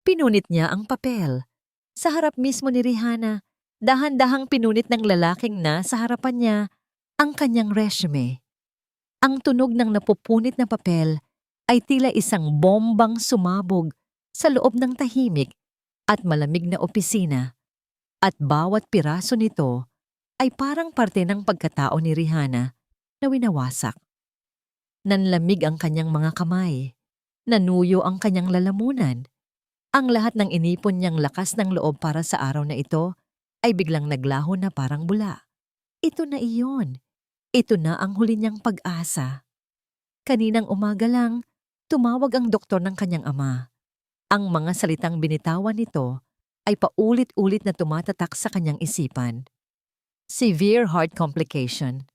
Pinunit niya ang papel. Sa harap mismo ni Rihanna, dahan-dahang pinunit ng lalaking na sa harapan niya ang kanyang resume. Ang tunog ng napupunit na papel ay tila isang bombang sumabog sa loob ng tahimik at malamig na opisina, at bawat piraso nito ay parang parte ng pagkatao ni Rihanna na winawasak. Nanlamig ang kanyang mga kamay, nanuyo ang kanyang lalamunan. Ang lahat ng inipon niyang lakas ng loob para sa araw na ito ay biglang naglaho na parang bula. Ito na iyon. Ito na ang huli niyang pag-asa. Kaninang umaga lang, tumawag ang doktor ng kanyang ama. Ang mga salitang binitawan nito ay paulit-ulit na tumatatak sa kanyang isipan. Severe heart complication.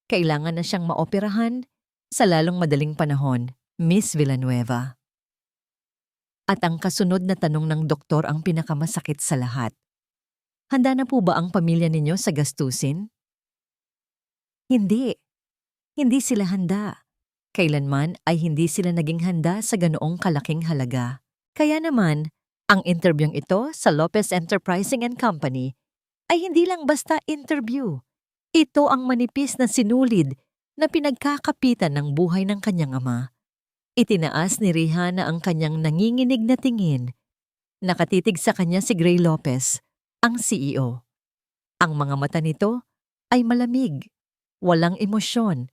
Kailangan na siyang maoperahan sa lalong madaling panahon, Miss Villanueva. At ang kasunod na tanong ng doktor ang pinakamasakit sa lahat. Handa na po ba ang pamilya ninyo sa gastusin? Hindi. Hindi sila handa. Kailanman ay hindi sila naging handa sa ganoong kalaking halaga. Kaya naman, ang interbyong ito sa Lopez Enterprising and Company ay hindi lang basta interview. Ito ang manipis na sinulid na pinagkakapitan ng buhay ng kanyang ama. Itinaas ni Rihanna ang kanyang nanginginig na tingin. Nakatitig sa kanya si Gray Lopez, ang CEO. Ang mga mata nito ay malamig, walang emosyon,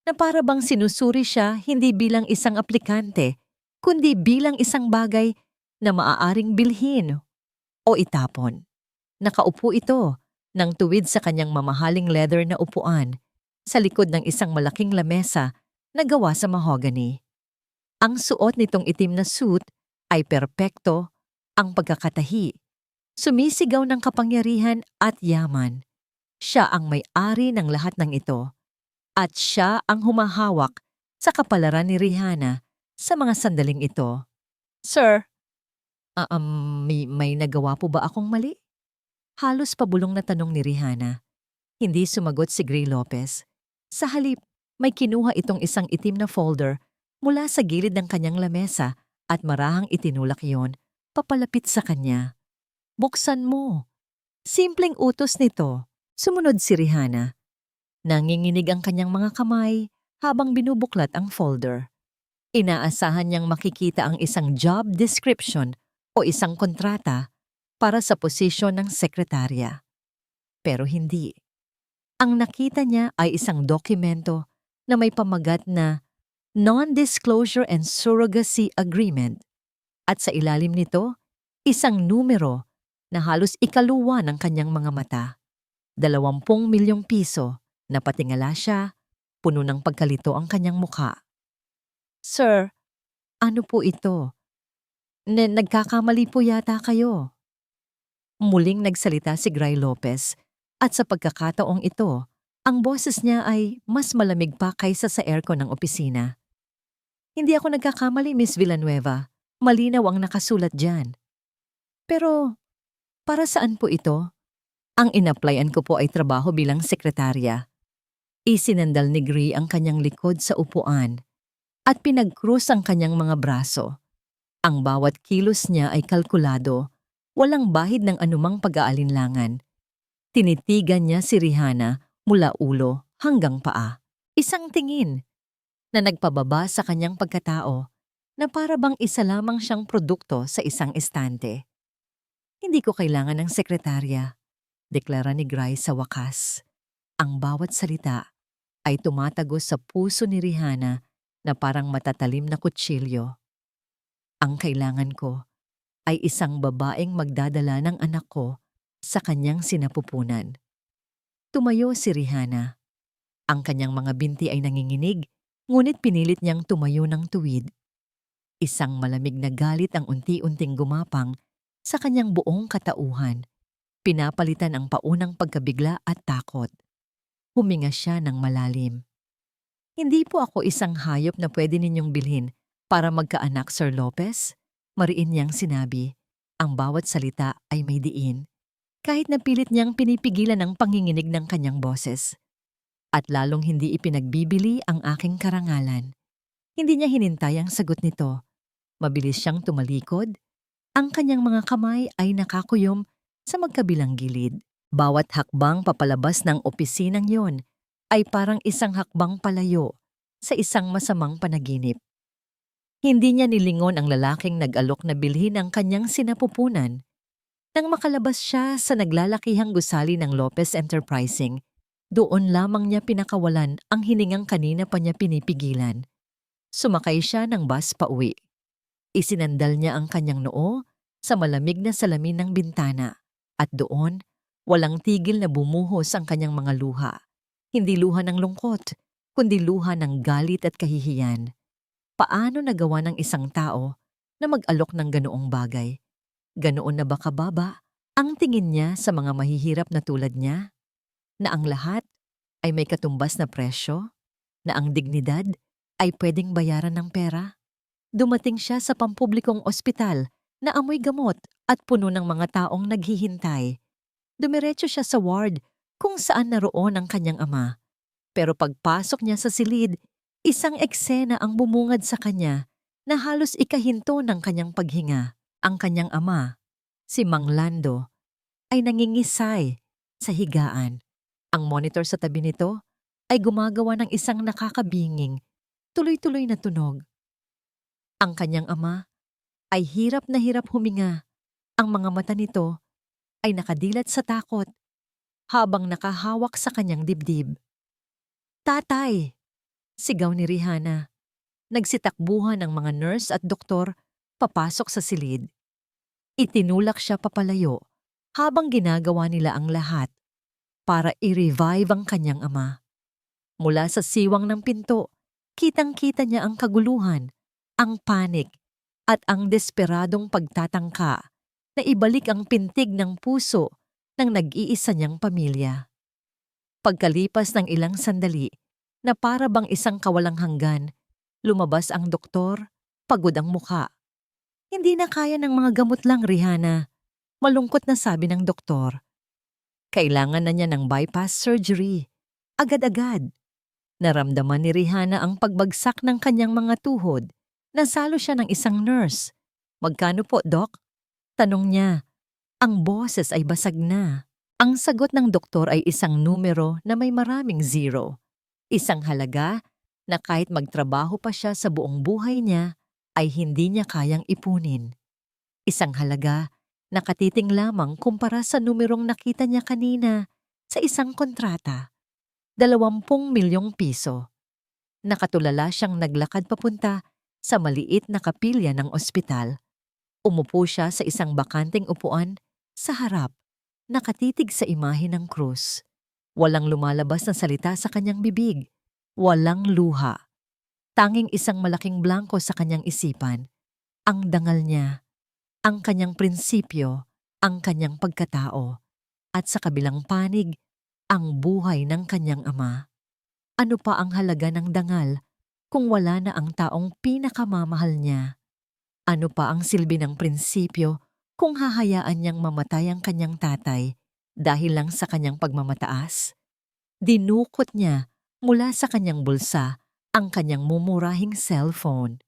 na para bang sinusuri siya hindi bilang isang aplikante, kundi bilang isang bagay na maaaring bilhin o itapon. Nakaupo ito nang tuwid sa kanyang mamahaling leather na upuan sa likod ng isang malaking lamesa na gawa sa mahogany. Ang suot nitong itim na suit ay perpekto, ang pagkakatahi. Sumisigaw ng kapangyarihan at yaman. Siya ang may-ari ng lahat ng ito. At siya ang humahawak sa kapalaran ni Rihanna sa mga sandaling ito. Sir, may nagawa po ba akong mali? Halos pabulong na tanong ni Rihanna. Hindi sumagot si Gray Lopez. Sa halip, may kinuha itong isang itim na folder mula sa gilid ng kanyang lamesa at marahang itinulak iyon papalapit sa kanya. Buksan mo. Simpleng utos nito. Sumunod si Rihanna. Nanginginig ang kanyang mga kamay habang binubuklat ang folder. Inaasahan niyang makikita ang isang job description o isang kontrata para sa posisyon ng sekretarya. Pero hindi. Ang nakita niya ay isang dokumento na may pamagat na Non-Disclosure and Surrogacy Agreement, at sa ilalim nito, isang numero na halos ikaluwa ng kanyang mga mata. 20 milyong piso na patingala siya, puno ng pagkalito ang kanyang mukha. Sir, ano po ito? Nagkakamali po yata kayo. Muling nagsalita si Gray Lopez, at sa pagkakataong ito, ang boses niya ay mas malamig pa kaysa sa aircon ng opisina. Hindi ako nagkakamali, Miss Villanueva. Malinaw ang nakasulat dyan. Pero, para saan po ito? Ang in-applyan ko po ay trabaho bilang sekretarya. Isinandal ni Gray ang kanyang likod sa upuan at pinagkrus ang kanyang mga braso. Ang bawat kilos niya ay kalkulado, walang bahid ng anumang pag-aalinlangan. Tinitigan niya si Rihanna mula ulo hanggang paa. Isang tingin na nagpababa sa kanyang pagkatao na para bang isa lamang siyang produkto sa isang estante. Hindi ko kailangan ng sekretarya, deklara ni Gray sa wakas. Ang bawat salita ay tumatagos sa puso ni Rihanna na parang matatalim na kutsilyo. Ang kailangan ko ay isang babaeng magdadala ng anak ko sa kanyang sinapupunan. Tumayo si Rihanna. Ang kanyang mga binti ay nanginginig, ngunit pinilit niyang tumayo ng tuwid. Isang malamig na galit ang unti-unting gumapang sa kanyang buong katauhan. Pinapalitan ang paunang pagkabigla at takot. Huminga siya ng malalim. Hindi po ako isang hayop na pwede ninyong bilhin para magkaanak, Sir Lopez. Mariin niyang sinabi. Ang bawat salita ay may diin. Kahit napilit niyang pinipigilan ang panginginig ng kanyang boses. At lalong hindi ipinagbibili ang aking karangalan. Hindi niya hinintay ang sagot nito. Mabilis siyang tumalikod, Ang kanyang mga kamay ay nakakuyom sa magkabilang gilid. Bawat hakbang papalabas ng opisinang yon ay parang isang hakbang palayo sa isang masamang panaginip. Hindi niya nilingon ang lalaking nag-alok na bilhin ang kanyang sinapupunan. Nang makalabas siya sa naglalakihang gusali ng Lopez Enterprising, doon lamang niya pinakawalan ang hiningang kanina pa niya pinipigilan. Sumakay siya ng bus pauwi. Isinandal niya ang kanyang noo sa malamig na salamin ng bintana at doon, walang tigil na bumuhos ang kanyang mga luha. Hindi luha ng lungkot, kundi luha ng galit at kahihiyan. Paano nagawa ng isang tao na mag-alok ng ganoong bagay? Ganoon na ba kababa ang tingin niya sa mga mahihirap na tulad niya? Na ang lahat ay may katumbas na presyo? Na ang dignidad ay pwedeng bayaran ng pera? Dumating siya sa pampublikong ospital na amoy gamot at puno ng mga taong naghihintay. Dumiretso siya sa ward kung saan naroon ang kanyang ama. Pero pagpasok niya sa silid, isang eksena ang bumungad sa kanya na halos ikahinto ng kanyang paghinga. Ang kanyang ama, si Mang Lando, ay nangingisay sa higaan. Ang monitor sa tabi nito ay gumagawa ng isang nakakabinging, tuloy-tuloy na tunog. Ang kanyang ama ay hirap na hirap huminga. Ang mga mata nito ay nakadilat sa takot habang nakahawak sa kanyang dibdib. "Tatay!" sigaw ni Rihanna. Nagsitakbuhan ang mga nurse at doktor papasok sa silid. Itinulak siya papalayo habang ginagawa nila ang lahat para i-revive ang kanyang ama. Mula sa siwang ng pinto, kitang-kita niya ang kaguluhan, ang panik, at ang desperadong pagtatangka na ibalik ang pintig ng puso ng nag-iisa niyang pamilya. Pagkalipas ng ilang sandali, na para bang isang kawalang hanggan, lumabas ang doktor, pagod ang muka. "Hindi na kaya ng mga gamot lang, Rihanna," malungkot na sabi ng doktor. Kailangan na niya ng bypass surgery. Agad-agad. Naramdaman ni Rihanna ang pagbagsak ng kanyang mga tuhod. Nasalo siya ng isang nurse. "Magkano po, Doc?" tanong niya. Ang boses ay basag na. Ang sagot ng doktor ay isang numero na may maraming zero. Isang halaga na kahit magtrabaho pa siya sa buong buhay niya, ay hindi niya kayang ipunin. Isang halaga na katiting lamang kumpara sa numerong nakita niya kanina sa isang kontrata. 20 milyong piso. Nakatulala siyang naglakad papunta sa maliit na kapilya ng ospital. Umupo siya sa isang bakanteng upuan sa harap, nakatitig sa imahe ng krus. Walang lumalabas na salita sa kanyang bibig. Walang luha. Tanging isang malaking blanko sa kanyang isipan. Ang dangal niya, ang kanyang prinsipyo, ang kanyang pagkatao. At sa kabilang panig, ang buhay ng kanyang ama. Ano pa ang halaga ng dangal kung wala na ang taong pinakamamahal niya? Ano pa ang silbi ng prinsipyo kung hahayaan niyang mamatay ang kanyang tatay dahil lang sa kanyang pagmamataas? Dinukot niya mula sa kanyang bulsa ang kanyang mumurahing cellphone.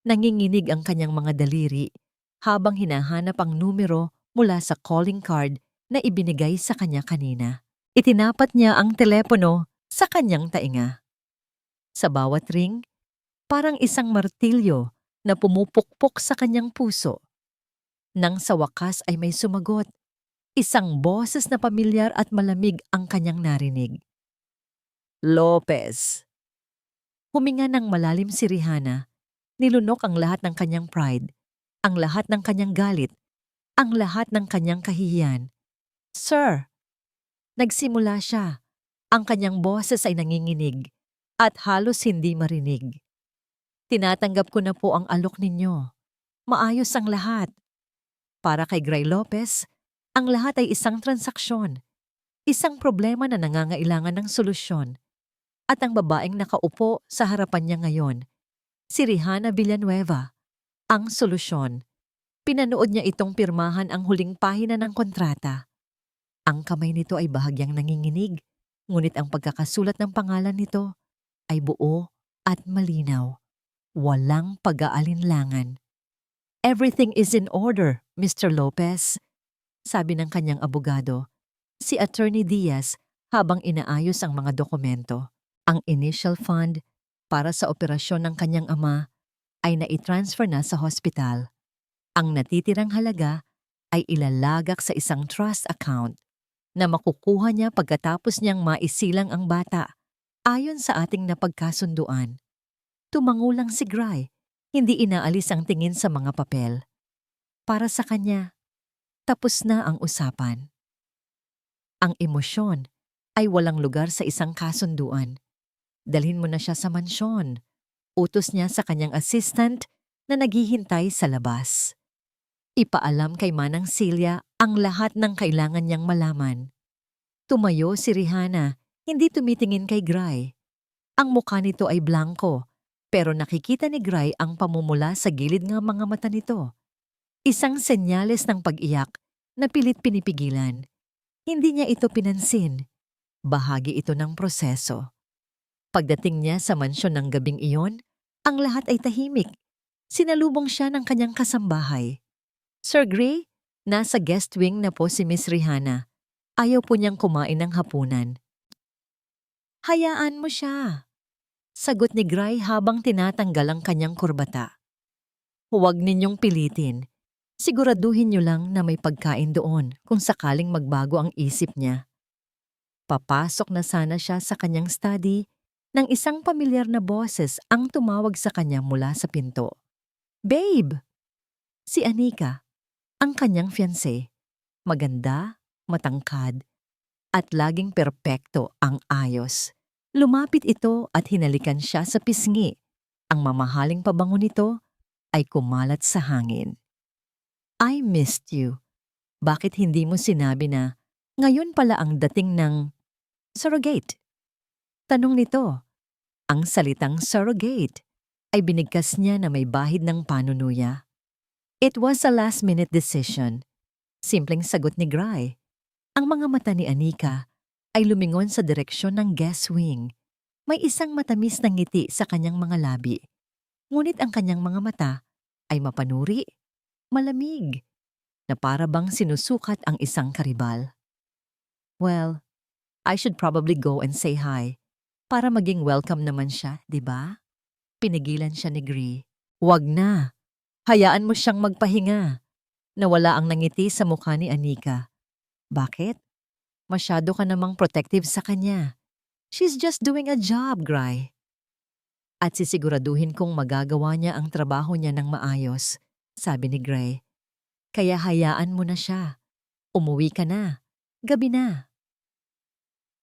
Nanginginig ang kanyang mga daliri habang hinahanap ang numero mula sa calling card na ibinigay sa kanya kanina. Itinapat niya ang telepono sa kanyang tainga. Sa bawat ring, parang isang martilyo na pumupukpok sa kanyang puso. Nang sa wakas ay may sumagot, isang boses na pamilyar at malamig ang kanyang narinig. "Lopez." Huminga ng malalim si Rihanna. Nilunok ang lahat ng kanyang pride, ang lahat ng kanyang galit, ang lahat ng kanyang kahihiyan. "Sir." Nagsimula siya. Ang kanyang boses ay nanginginig at halos hindi marinig. "Tinatanggap ko na po ang alok ninyo. Maayos ang lahat. Para kay Gray Lopez, ang lahat ay isang transaksyon. Isang problema na nangangailangan ng solusyon. At ang babaeng nakaupo sa harapan niya ngayon, si Rihanna Villanueva, ang solusyon." Pinanood niya itong pirmahan ang huling pahina ng kontrata. Ang kamay nito ay bahagyang nanginginig, ngunit ang pagkakasulat ng pangalan nito ay buo at malinaw. Walang pag-aalinlangan. Everything is in order, Mr. Lopez, sabi ng kanyang abogado, si Attorney Diaz habang inaayos ang mga dokumento. Ang initial fund para sa operasyon ng kanyang ama ay naitransfer na sa hospital. Ang natitirang halaga ay ilalagak sa isang trust account na makukuha niya pagkatapos niyang maisilang ang bata ayon sa ating napagkasunduan. Tumango lang si Gray, hindi inaalis ang tingin sa mga papel. Para sa kanya, tapos na ang usapan. Ang emosyon ay walang lugar sa isang kasunduan. Dalhin mo na siya sa mansyon. Utos niya sa kanyang assistant na naghihintay sa labas. Ipaalam kay Manang Celia ang lahat ng kailangan niyang malaman. Tumayo si Rihanna, hindi tumitingin kay Gray. Ang mukha nito ay blanko, pero nakikita ni Gray ang pamumula sa gilid ng mga mata nito. Isang senyales ng pag-iyak na pilit pinipigilan. Hindi niya ito pinansin. Bahagi ito ng proseso. Pagdating niya sa mansyon ng gabing iyon, ang lahat ay tahimik. Sinalubong siya ng kanyang kasambahay. Sir Gray, nasa guest wing na po si Miss Rihanna. Ayaw po niyang kumain ng hapunan. Hayaan mo siya, sagot ni Gray habang tinatanggal ang kanyang kurbata. Huwag ninyong pilitin. Siguraduhin niyo lang na may pagkain doon kung sakaling magbago ang isip niya. Papasok na sana siya sa kanyang study nang isang pamilyar na boses ang tumawag sa kanya mula sa pinto. Babe! Si Anika, ang kanyang fiancé. Maganda, matangkad, at laging perpekto ang ayos. Lumapit ito at hinalikan siya sa pisngi. Ang mamahaling pabango nito ay kumalat sa hangin. I missed you. Bakit hindi mo sinabi na ngayon pala ang dating ng surrogate? Tanong nito. Ang salitang surrogate ay binigkas niya na may bahid ng panunuya. It was a last-minute decision. Simpleng sagot ni Gray. Ang mga mata ni Anika ay lumingon sa direksyon ng guest wing. May isang matamis na ngiti sa kanyang mga labi. Ngunit ang kanyang mga mata ay mapanuri, malamig, na para bang sinusukat ang isang karibal. Well, I should probably go and say hi. Para maging welcome naman siya, di ba? Pinigilan siya ni Gray. Wag na. Hayaan mo siyang magpahinga. Nawala ang nangiti sa mukha ni Anika. Bakit? Masyado ka namang protective sa kanya. She's just doing a job, Gray. At sisiguraduhin kong magagawa niya ang trabaho niya ng maayos, sabi ni Gray. Kaya hayaan mo na siya. Umuwi ka na. Gabi na.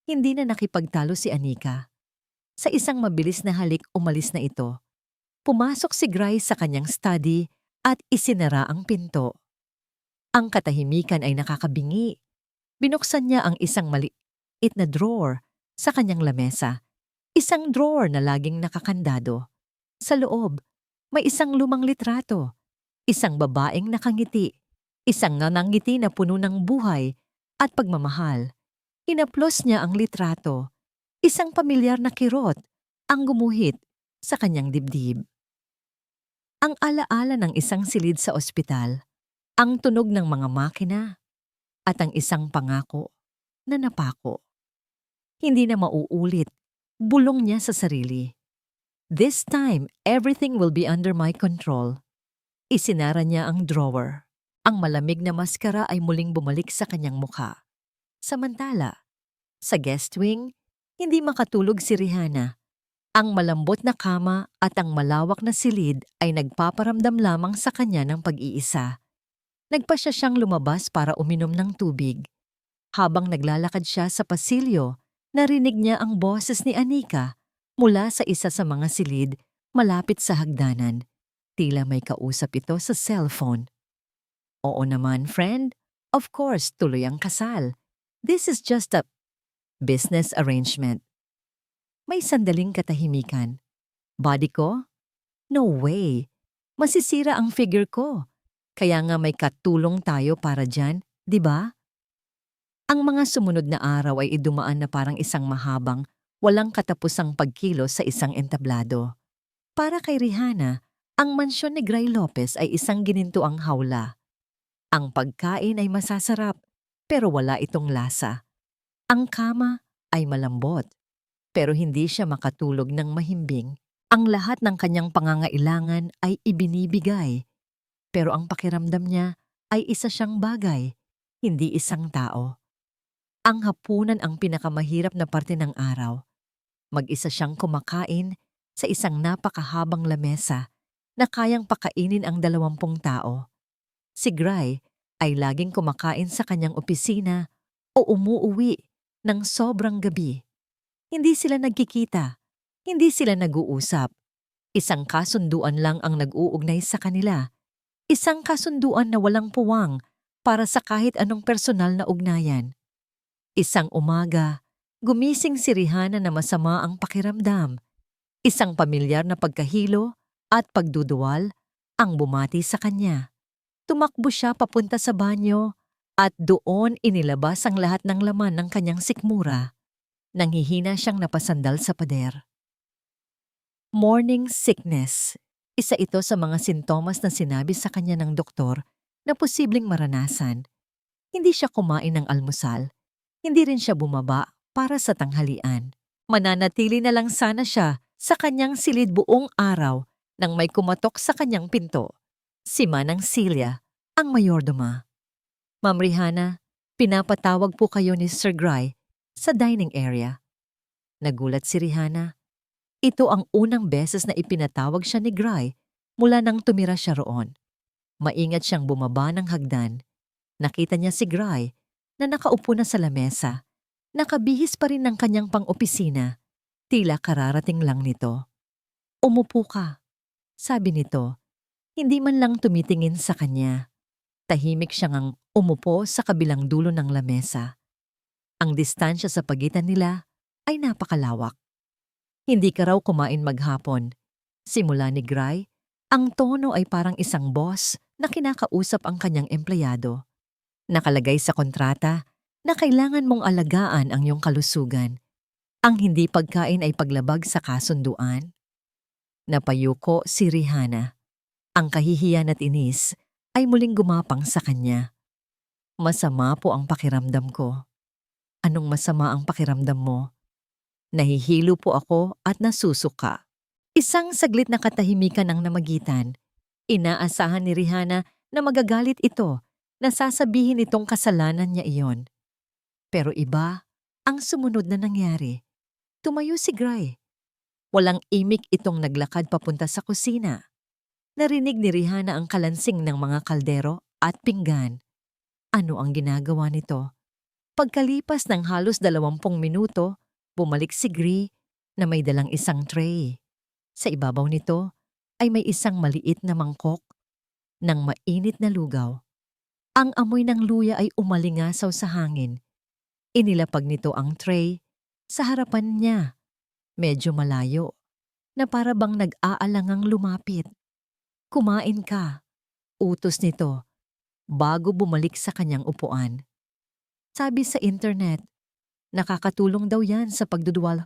Hindi na nakipagtalo si Anika. Sa isang mabilis na halik umalis na ito. Pumasok si Gray sa kanyang study at isinara ang pinto. Ang katahimikan ay nakakabingi. Binuksan niya ang isang maliit na drawer sa kanyang lamesa. Isang drawer na laging nakakandado. Sa loob, may isang lumang litrato. Isang babaeng nakangiti. Isang nanangiti na puno ng buhay at pagmamahal. Inaplos niya ang litrato. Isang pamilyar na kirot ang gumuhit sa kanyang dibdib. Ang alaala ng isang silid sa ospital, ang tunog ng mga makina, at ang isang pangako na napako. Hindi na mauulit, bulong niya sa sarili. This time, everything will be under my control. Isinara niya ang drawer. Ang malamig na maskara ay muling bumalik sa kanyang mukha. Samantala, sa guest wing, hindi makatulog si Rihanna. Ang malambot na kama at ang malawak na silid ay nagpaparamdam lamang sa kanya ng pag-iisa. Nagpasya siyang lumabas para uminom ng tubig. Habang naglalakad siya sa pasilyo, narinig niya ang boses ni Anika mula sa isa sa mga silid malapit sa hagdanan. Tila may kausap ito sa cellphone. Oo naman, friend. Of course, tuloy ang kasal. This is just a business arrangement. May sandaling katahimikan. Body ko? No way. Masisira ang figure ko. Kaya nga may katulong tayo para dyan, di ba? Ang mga sumunod na araw ay idumaan na parang isang mahabang, walang katapusang pagkilos sa isang entablado. Para kay Rihanna, Ang mansyon ni Gray Lopez ay isang ginintuang hawla. Ang pagkain ay masasarap, pero wala itong lasa. Ang kama ay malambot, pero hindi siya makatulog ng mahimbing. Ang lahat ng kanyang pangangailangan ay ibinibigay, pero ang pakiramdam niya ay isa siyang bagay, hindi isang tao. Ang hapunan ang pinakamahirap na parte ng araw. Mag-isa siyang kumakain sa isang napakahabang lamesa na kayang pakainin ang 20 tao. Si Gray ay laging kumakain sa kanyang opisina o umuuwi ng sobrang gabi. Hindi sila nagkikita, hindi sila nag-uusap. Isang kasunduan lang ang nag-uugnay sa kanila. Isang kasunduan na walang puwang para sa kahit anong personal na ugnayan. Isang umaga, gumising si Rihanna na masama ang pakiramdam. Isang pamilyar na pagkahilo at pagduduwal ang bumati sa kanya. Tumakbo siya papunta sa banyo at doon inilabas ang lahat ng laman ng kanyang sikmura. Nanghihina siyang napasandal sa pader. Morning sickness. Isa ito sa mga sintomas na sinabi sa kanya ng doktor na posibleng maranasan. Hindi siya kumain ng almusal. Hindi rin siya bumaba para sa tanghalian. Mananatili na lang sana siya sa kanyang silid buong araw nang may kumatok sa kanyang pinto. Si Manang Celia, ang mayordoma. Ma'am Rihanna, pinapatawag po kayo ni Sir Gray sa dining area. Nagulat si Rihanna. Ito ang unang beses na ipinatawag siya ni Gray mula nang tumira siya roon. Maingat siyang bumaba ng hagdan. Nakita niya si Gray na nakaupo na sa lamesa. Nakabihis pa rin ng kanyang pang-opisina. Tila kararating lang nito. Umupo ka, sabi nito. Hindi man lang tumitingin sa kanya. Tahimik siyang ang umupo sa kabilang dulo ng lamesa. Ang distansya sa pagitan nila ay napakalawak. Hindi ka raw kumain maghapon. Simula ni Gray, ang tono ay parang isang boss na kinakausap ang kanyang empleyado. Nakalagay sa kontrata na kailangan mong alagaan ang iyong kalusugan. Ang hindi pagkain ay paglabag sa kasunduan. Napayuko si Rihanna. Ang kahihiyan at inis ay muling gumapang sa kanya. Masama po ang pakiramdam ko. Anong masama ang pakiramdam mo? Nahihilo po ako at nasusuka. Isang saglit na katahimikan ang namagitan. Inaasahan ni Rihanna na magagalit ito na sasabihin itong kasalanan niya iyon. Pero iba ang sumunod na nangyari. Tumayo si Gray. Walang imik itong naglakad papunta sa kusina. Narinig ni Rihanna ang kalansing ng mga kaldero at pinggan. Ano ang ginagawa nito? Pagkalipas ng halos 20 minuto, bumalik si Gray na may dalang isang tray. Sa ibabaw nito ay may isang maliit na mangkok ng mainit na lugaw. Ang amoy ng luya ay umalingasaw sa hangin. Inilapag nito ang tray sa harapan niya. Medyo malayo, na para bang nag-aalangang lumapit. Kumain ka, utos nito, bago bumalik sa kanyang upuan. Sabi sa internet, nakakatulong daw yan sa pagduduwal.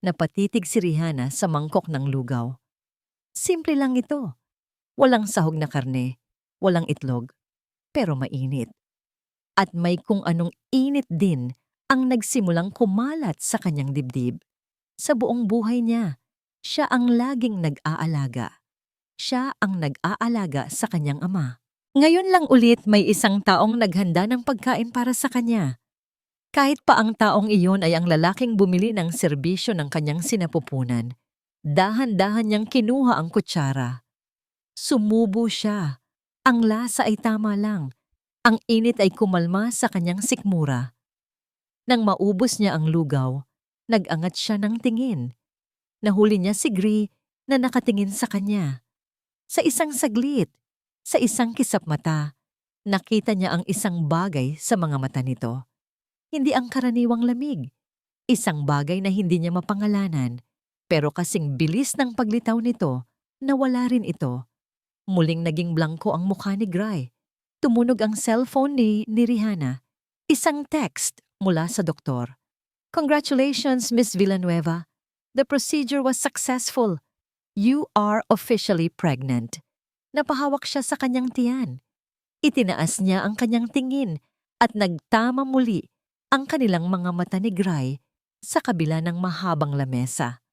Napatitig si Rihanna sa mangkok ng lugaw. Simple lang ito. Walang sahog na karne, walang itlog, pero mainit. At may kung anong init din ang nagsimulang kumalat sa kanyang dibdib. Sa buong buhay niya, siya ang laging nag-aalaga. Siya ang nag-aalaga sa kanyang ama. Ngayon lang ulit may isang taong naghanda ng pagkain para sa kanya. Kahit pa ang taong iyon ay ang lalaking bumili ng serbisyo ng kanyang sinapupunan, dahan-dahan niyang kinuha ang kutsara. Sumubo siya. Ang lasa ay tama lang. Ang init ay kumalma sa kanyang sikmura. Nang maubos niya ang lugaw, nag-angat siya ng tingin. Nahuli niya si Gray na nakatingin sa kanya. Sa isang saglit, sa isang kisap mata, nakita niya ang isang bagay sa mga mata nito. Hindi ang karaniwang lamig. Isang bagay na hindi niya mapangalanan. Pero kasing bilis ng paglitaw nito, nawala rin ito. Muling naging blanko ang mukha ni Gray. Tumunog ang cellphone ni Rihanna. Isang text mula sa doktor. Congratulations, Miss Villanueva. The procedure was successful. You are officially pregnant. Napahawak siya sa kanyang tiyan. Itinaas niya ang kanyang tingin at nagtama muli ang kanilang mga mata ni Gray sa kabila ng mahabang lamesa.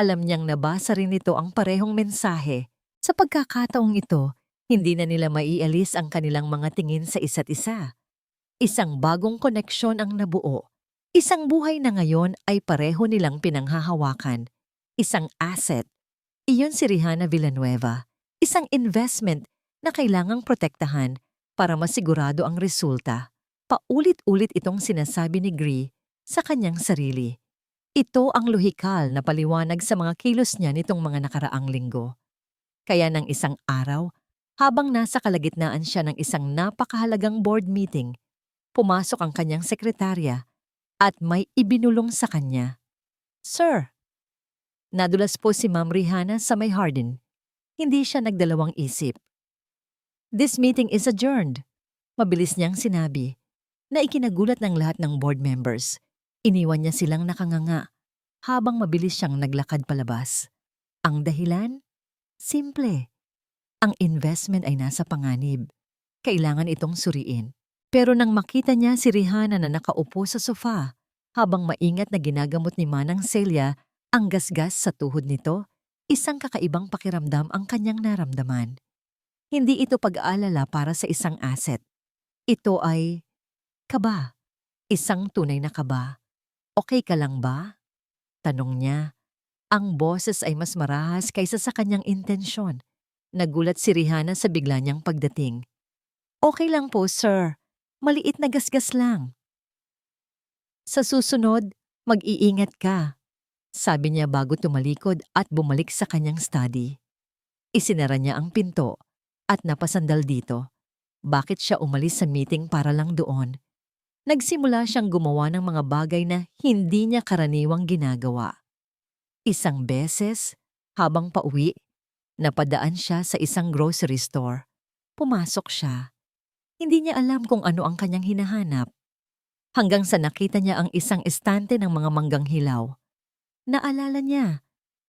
Alam niyang nabasa rin nito ang parehong mensahe. Sa pagkakataong ito, hindi na nila maialis ang kanilang mga tingin sa isa't isa. Isang bagong koneksyon ang nabuo. Isang buhay na ngayon ay pareho nilang pinanghahawakan. Isang asset. Iyon si Rihanna Villanueva. Isang investment na kailangang protektahan para masigurado ang resulta. Paulit-ulit itong sinasabi ni Gray sa kanyang sarili. Ito ang lohikal na paliwanag sa mga kilos niya nitong mga nakaraang linggo. Kaya ng isang araw, habang nasa kalagitnaan siya ng isang napakahalagang board meeting, pumasok ang kanyang sekretarya at may ibinulong sa kanya. Sir, nadulas po si Ma'am Rihanna sa may Hardin. Hindi siya nagdalawang isip. This meeting is adjourned. Mabilis niyang sinabi na ikinagulat ng lahat ng board members. Iniwan niya silang nakanganga habang mabilis siyang naglakad palabas. Ang dahilan? Simple. Ang investment ay nasa panganib. Kailangan itong suriin. Pero nang makita niya si Rihanna na nakaupo sa sofa habang maingat na ginagamot ni Manang Celia ang gasgas sa tuhod nito, isang kakaibang pakiramdam ang kanyang naramdaman. Hindi ito pag-aalala para sa isang asset. Ito ay kaba. Isang tunay na kaba. Okay ka lang ba? Tanong niya. Ang boses ay mas marahas kaysa sa kanyang intensyon. Nagulat si Rihanna sa bigla niyang pagdating. Okay lang po, sir. Maliit na gasgas lang. Sa susunod, mag-iingat ka. Sabi niya bago tumalikod at bumalik sa kanyang study. Isinara niya ang pinto at napasandal dito. Bakit siya umalis sa meeting para lang doon? Nagsimula siyang gumawa ng mga bagay na hindi niya karaniwang ginagawa. Isang beses, habang pauwi, napadaan siya sa isang grocery store. Pumasok siya. Hindi niya alam kung ano ang kanyang hinahanap. Hanggang sa nakita niya ang isang estante ng mga manggang hilaw. Naalala niya,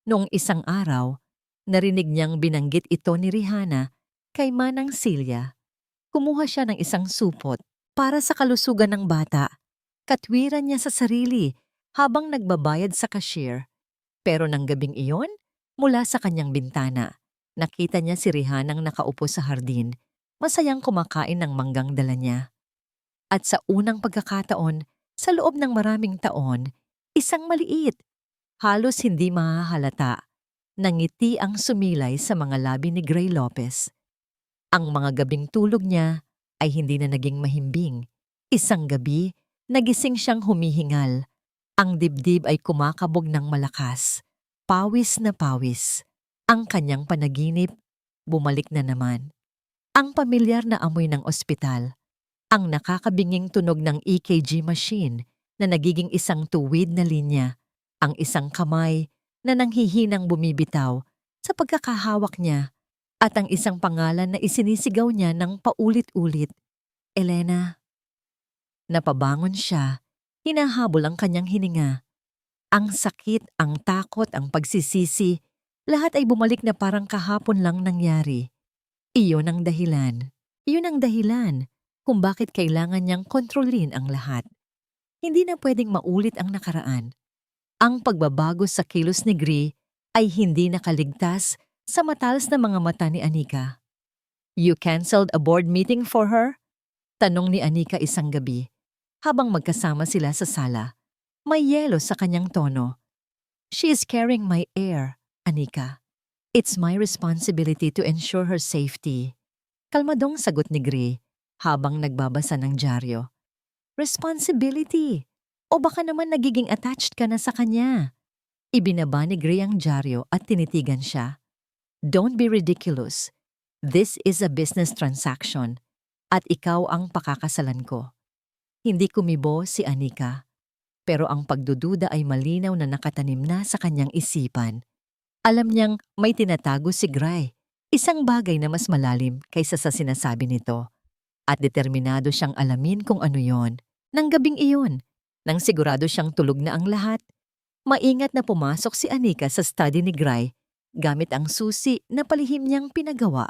noong isang araw, narinig niyang binanggit ito ni Rihanna kay Manang Celia. Kumuha siya ng isang supot para sa kalusugan ng bata. Katwiran niya sa sarili habang nagbabayad sa cashier. Pero nang gabing iyon, mula sa kanyang bintana, nakita niya si Rihanna nakaupo sa hardin, masayang kumakain ng manggang dala niya. At sa unang pagkakataon, sa loob ng maraming taon, isang maliit, halos hindi mahahalata, nangiti ang sumilay sa mga labi ni Gray Lopez. Ang mga gabing tulog niya ay hindi na naging mahimbing. Isang gabi, nagising siyang humihingal. Ang dibdib ay kumakabog ng malakas. Pawis na pawis. Ang kanyang panaginip, bumalik na naman. Ang pamilyar na amoy ng ospital. Ang nakakabinging tunog ng EKG machine na nagiging isang tuwid na linya. Ang isang kamay na nanghihinang bumibitaw sa pagkakahawak niya. At ang isang pangalan na isinisigaw niya ng paulit-ulit, Elena. Napabangon siya, hinahabol ang kanyang hininga. Ang sakit, ang takot, ang pagsisisi, lahat ay bumalik na parang kahapon lang nangyari. Iyon ang dahilan. Iyon ang dahilan kung bakit kailangan niyang kontrolin ang lahat. Hindi na pwedeng maulit ang nakaraan. Ang pagbabago sa kilos ni Gray ay hindi nakaligtas sa matalas na mga mata ni Anika. You canceled a board meeting for her? Tanong ni Anika isang gabi, habang magkasama sila sa sala. May yelo sa kanyang tono. She is carrying my heir, Anika. It's my responsibility to ensure her safety. Kalmadong sagot ni Gray, habang nagbabasa ng dyaryo. Responsibility? O baka naman nagiging attached ka na sa kanya? Ibinaba ni Gray ang dyaryo at tinitigan siya. Don't be ridiculous. This is a business transaction at ikaw ang pakakasalan ko. Hindi kumibo si Anika, pero ang pagdududa ay malinaw na nakatanim na sa kanyang isipan. Alam niyang may tinatago si Gray, isang bagay na mas malalim kaysa sa sinasabi nito. At determinado siyang alamin kung ano yon. Nang gabing iyon, nang sigurado siyang tulog na ang lahat, maingat na pumasok si Anika sa study ni Gray gamit ang susi na palihim niyang pinagawa.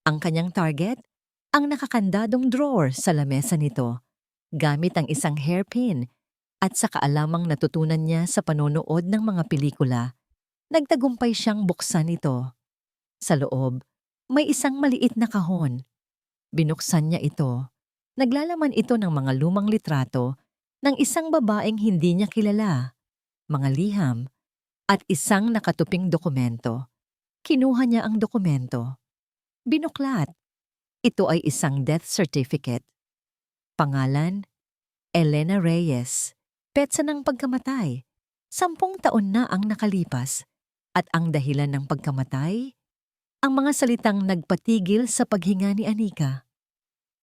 Ang kanyang target, ang nakakandadong drawer sa lamesa nito, gamit ang isang hairpin at sa kaalamang natutunan niya sa panonood ng mga pelikula, nagtagumpay siyang buksan ito. Sa loob, may isang maliit na kahon. Binuksan niya ito. Naglalaman ito ng mga lumang litrato ng isang babaeng hindi niya kilala, mga liham, at isang nakatuping dokumento. Kinuha niya ang dokumento. Binuklat. Ito ay isang death certificate. Pangalan, Elena Reyes. Petsa ng pagkamatay. 10 taon na ang nakalipas. At ang dahilan ng pagkamatay? Ang mga salitang nagpatigil sa paghinga ni Anika.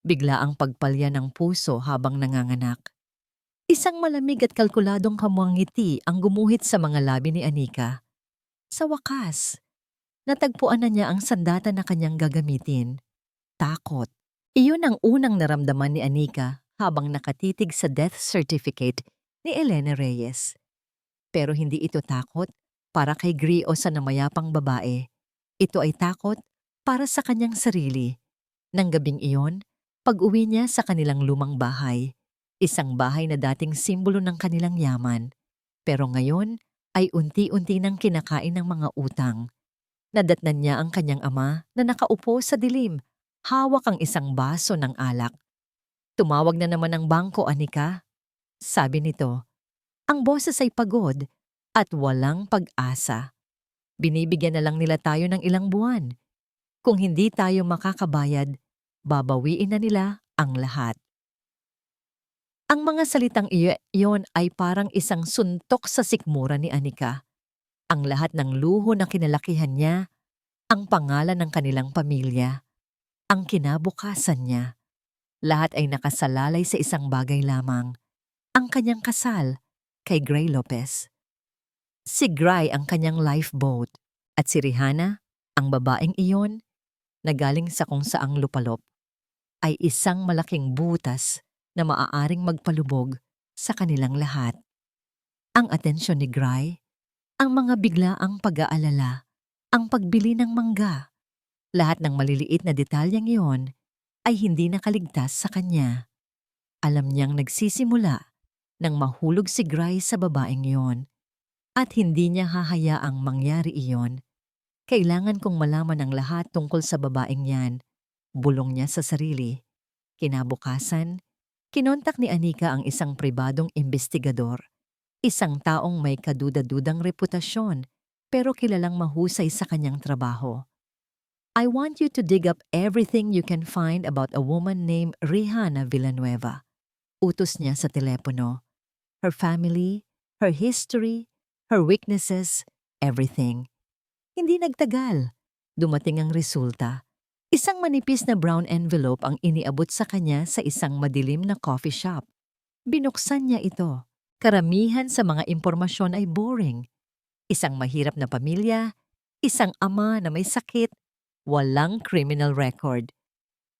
Bigla ang pagpalya ng puso habang nanganganak. Isang malamig at kalkuladong kamuang ngiti ang gumuhit sa mga labi ni Anika. Sa wakas, natagpuan na niya ang sandata na kanyang gagamitin. Takot. Iyon ang unang naramdaman ni Anika habang nakatitig sa death certificate ni Elena Reyes. Pero hindi ito takot para kay Grio sa namayapang babae. Ito ay takot para sa kanyang sarili. Nang gabing iyon, pag-uwi niya sa kanilang lumang bahay, isang bahay na dating simbolo ng kanilang yaman, pero ngayon ay unti-unti nang kinakain ng mga utang. Nadatnan niya ang kanyang ama na nakaupo sa dilim, hawak ang isang baso ng alak. Tumawag na naman ang bangko, Anika. Sabi nito, ang boses ay pagod at walang pag-asa. Binibigyan na lang nila tayo ng ilang buwan. Kung hindi tayo makakabayad, babawiin na nila ang lahat. Ang mga salitang iyon ay parang isang suntok sa sikmura ni Anika. Ang lahat ng luho na kinalakihan niya, ang pangalan ng kanilang pamilya, ang kinabukasan niya, lahat ay nakasalalay sa isang bagay lamang, ang kanyang kasal kay Gray Lopez. Si Gray ang kanyang lifeboat at si Rihanna, ang babaeng iyon, na galing sa kung saang lupalop, ay isang malaking butas na maaaring magpalubog sa kanilang lahat. Ang atensyon ni Gray, ang mga biglaang pag-aalala, ang pagbili ng mangga, lahat ng maliliit na detalyeng iyon ay hindi nakaligtas sa kanya. Alam niyang nagsisimula nang mahulog si Gray sa babaeng iyon at hindi niya hahayaang mangyari iyon. Kailangan kong malaman ang lahat tungkol sa babaeng yan, bulong niya sa sarili. Kinabukasan, kinontak ni Anika ang isang pribadong investigador, isang taong may kaduda-dudang reputasyon pero kilalang mahusay sa kanyang trabaho. I want you to dig up everything you can find about a woman named Rihanna Villanueva. Utos niya sa telepono. Her family, her history, her weaknesses, everything. Hindi nagtagal. Dumating ang resulta. Isang manipis na brown envelope ang iniabot sa kanya sa isang madilim na coffee shop. Binuksan niya ito. Karamihan sa mga impormasyon ay boring. Isang mahirap na pamilya, isang ama na may sakit, walang criminal record.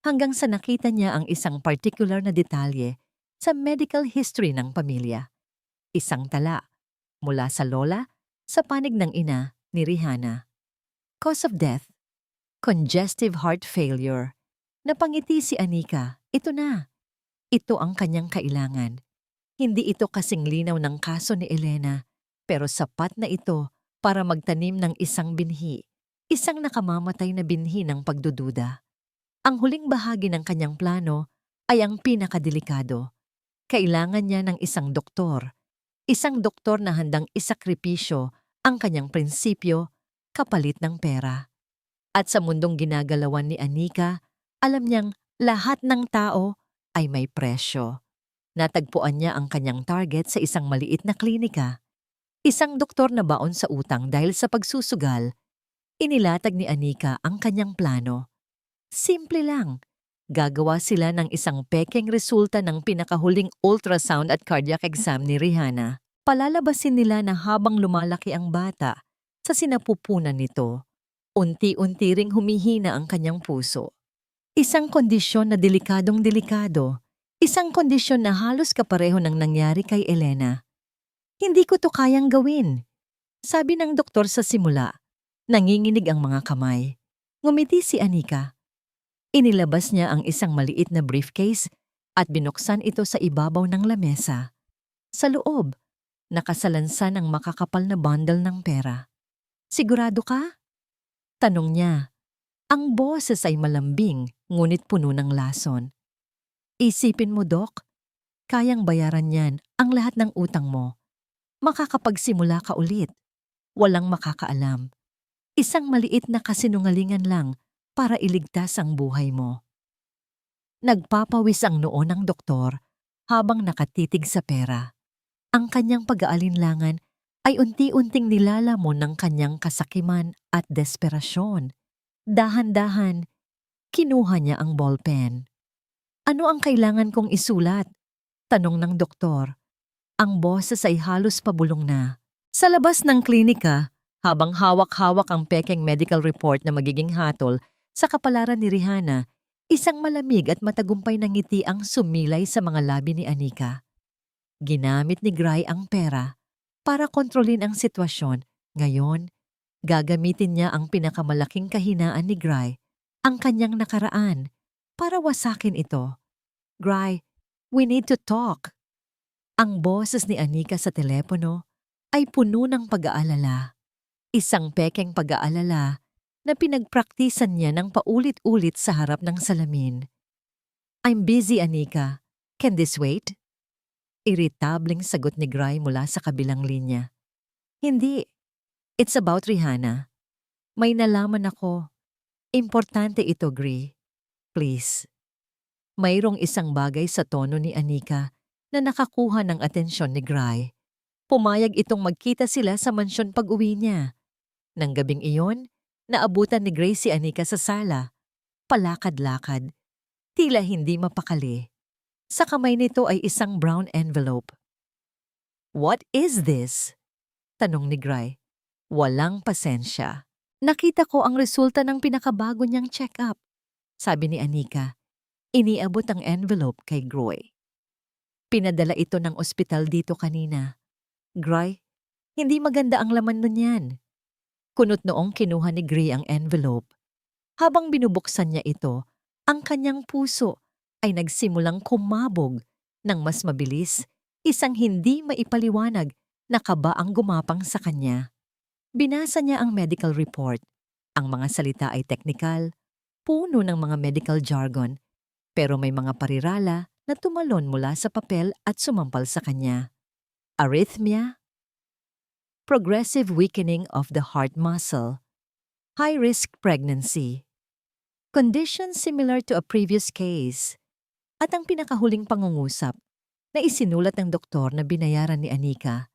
Hanggang sa nakita niya ang isang particular na detalye sa medical history ng pamilya. Isang tala, mula sa lola, sa panig ng ina ni Rihanna. Cause of death, congestive heart failure. Napangiti si Anika, ito na. Ito ang kanyang kailangan. Hindi ito kasing linaw ng kaso ni Elena, pero sapat na ito para magtanim ng isang binhi, isang nakamamatay na binhi ng pagdududa. Ang huling bahagi ng kanyang plano ay ang pinakadelikado. Kailangan niya ng isang doktor na handang isakripisyo ang kanyang prinsipyo kapalit ng pera. At sa mundong ginagalawan ni Anika, alam niyang lahat ng tao ay may presyo. Natagpuan niya ang kanyang target sa isang maliit na klinika. Isang doktor na baon sa utang dahil sa pagsusugal. Inilatag ni Anika ang kanyang plano. Simple lang. Gagawa sila ng isang pekeng resulta ng pinakahuling ultrasound at cardiac exam ni Rihanna. Palalabasin nila na habang lumalaki ang bata sa sinapupunan nito, unti-unti ring humihina ang kanyang puso. Isang kondisyon na delikadong delikado. Isang kondisyon na halos kapareho ng nangyari kay Elena. Hindi ko to kayang gawin, sabi ng doktor sa simula. Nanginginig ang mga kamay. Ngumiti si Anika. Inilabas niya ang isang maliit na briefcase at binuksan ito sa ibabaw ng lamesa. Sa loob, nakasalansan ang makakapal na bundle ng pera. Sigurado ka? Tanong niya. Ang boses ay malambing ngunit puno ng lason. Isipin mo, Dok, kayang bayaran niyan ang lahat ng utang mo. Makakapagsimula ka ulit. Walang makakaalam. Isang maliit na kasinungalingan lang para iligtas ang buhay mo. Nagpapawis ang noo ng doktor habang nakatitig sa pera. Ang kanyang pag-aalinlangan ay unti-unting nilalamon ng kanyang kasakiman at desperasyon. Dahan-dahan, kinuha niya ang ballpen. Ano ang kailangan kong isulat? Tanong ng doktor. Ang boses ay halos pabulong na. Sa labas ng klinika, habang hawak-hawak ang pekeng medical report na magiging hatol sa kapalaran ni Rihanna, isang malamig at matagumpay na ngiti ang sumilay sa mga labi ni Anika. Ginamit ni Gray ang pera para kontrolin ang sitwasyon. Ngayon, gagamitin niya ang pinakamalaking kahinaan ni Gray, ang kanyang nakaraan, para wasakin ito. Gray, we need to talk. Ang boses ni Anika sa telepono ay puno ng pag-aalala. Isang pekeng pag-aalala na pinagpraktisan niya ng paulit-ulit sa harap ng salamin. I'm busy, Anika. Can this wait? Iritableng sagot ni Gray mula sa kabilang linya. Hindi. It's about Rihanna. May nalaman ako. Importante ito, Gray. Please. Mayroong isang bagay sa tono ni Anika na nakakuha ng atensyon ni Gray. Pumayag itong magkita sila sa mansyon pag-uwi niya. Nang gabing iyon, naabutan ni Gray si Anika sa sala. Palakad-lakad. Tila hindi mapakali. Sa kamay nito ay isang brown envelope. What is this? Tanong ni Gray. Walang pasensya. Nakita ko ang resulta ng pinakabago niyang check-up. Sabi ni Anika. Iniabot ang envelope kay Gray. Pinadala ito ng ospital dito kanina. Gray, hindi maganda ang laman nun yan. Kunot noong kinuha ni Gray ang envelope. Habang binubuksan niya ito, ang kanyang puso ay nagsimulang kumabog ng mas mabilis, isang hindi maipaliwanag na kaba ang gumapang sa kanya. Binasa niya ang medical report. Ang mga salita ay teknikal, puno ng mga medical jargon, pero may mga parirala na tumalon mula sa papel at sumampal sa kanya. Arrhythmia, progressive weakening of the heart muscle, high-risk pregnancy, condition similar to a previous case, at ang pinakahuling pangungusap na isinulat ng doktor na binayaran ni Anika.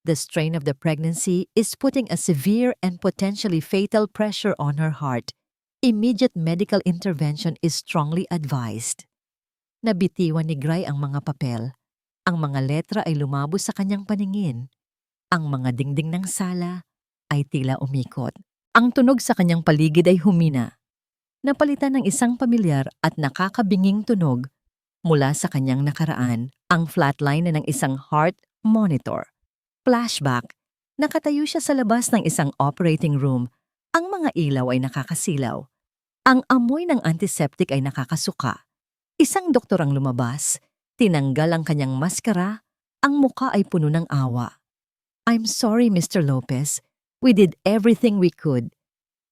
The strain of the pregnancy is putting a severe and potentially fatal pressure on her heart. Immediate medical intervention is strongly advised. Nabitiwan ni Gray ang mga papel. Ang mga letra ay lumabo sa kanyang paningin. Ang mga dingding ng sala ay tila umikot. Ang tunog sa kanyang paligid ay humina. Napalitan ng isang pamilyar at nakakabinging tunog mula sa kanyang nakaraan, ang flatline na ng isang heart monitor. Flashback, nakatayo siya sa labas ng isang operating room. Ang mga ilaw ay nakakasilaw. Ang amoy ng antiseptic ay nakakasuka. Isang doktor ang lumabas. Tinanggal ang kanyang maskara. Ang muka ay puno ng awa. I'm sorry, Mr. Lopez. We did everything we could.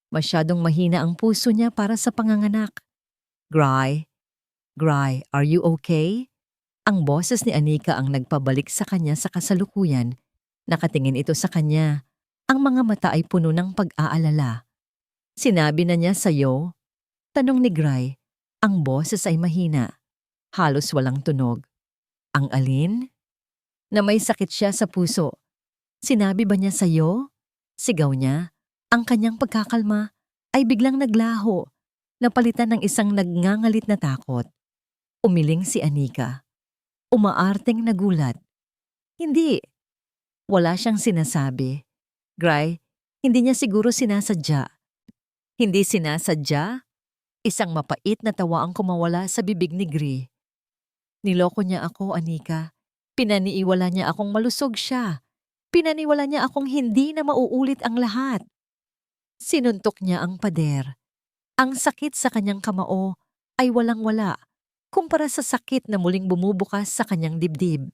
Masyadong mahina ang puso niya para sa panganganak. Gray, are you okay? Ang boses ni Anika ang nagpabalik sa kanya sa kasalukuyan. Nakatingin ito sa kanya. Ang mga mata ay puno ng pag-aalala. Sinabi na niya sa'yo? Tanong ni Gray. Ang boses ay mahina. Halos walang tunog. Ang alin? Na may sakit siya sa puso. Sinabi ba niya sa'yo? Sigaw niya. Ang kanyang pagkakalma ay biglang naglaho. Napalitan ng isang nagngangalit na takot. Umiling si Anika. Umaarteng nagulat. Hindi. Wala siyang sinasabi. Gray, hindi niya siguro sinasadya. Hindi sinasadya? Isang mapait na tawa ang kumawala sa bibig ni Gray. Niloko niya ako, Anika. Pinaniiwala niya akong malusog siya. Pinaniwala niya akong hindi na mauulit ang lahat. Sinuntok niya ang pader. Ang sakit sa kanyang kamao ay walang-wala kumpara sa sakit na muling bumubukas sa kanyang dibdib.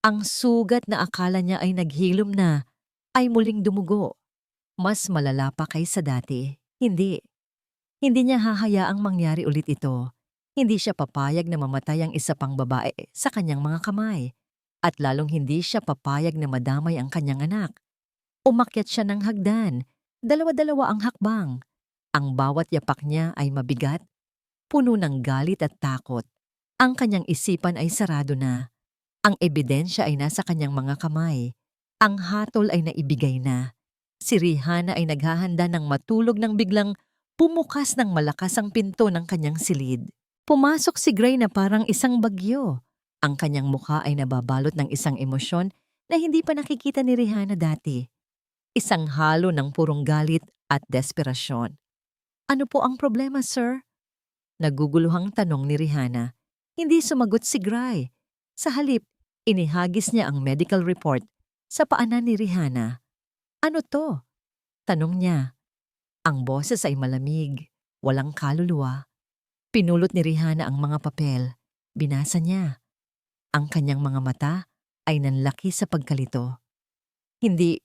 Ang sugat na akala niya ay naghilom na ay muling dumugo. Mas malala pa kaysa dati. Hindi. Hindi niya hahayaang mangyari ulit ito. Hindi siya papayag na mamatay ang isa pang babae sa kanyang mga kamay. At lalong hindi siya papayag na madamay ang kanyang anak. Umakyat siya ng hagdan. Dalawa-dalawa ang hakbang. Ang bawat yapak niya ay mabigat, puno ng galit at takot. Ang kanyang isipan ay sarado na. Ang ebidensya ay nasa kanyang mga kamay. Ang hatol ay naibigay na. Si Rihanna ay naghahanda ng matulog nang biglang bumukas ng malakas ang pinto ng kanyang silid. Pumasok si Gray na parang isang bagyo. Ang kanyang mukha ay nababalot ng isang emosyon na hindi pa nakikita ni Rihanna dati. Isang halo ng purong galit at desperasyon. "Ano po ang problema, sir?" Naguguluhang tanong ni Rihanna. Hindi sumagot si Gray. Sa halip, inihagis niya ang medical report sa paanan ni Rihanna. "Ano to?" tanong niya. Ang boses ay malamig, walang kaluluwa. Pinulot ni Rihanna ang mga papel. Binasa niya. Ang kanyang mga mata ay nanlaki sa pagkalito. Hindi,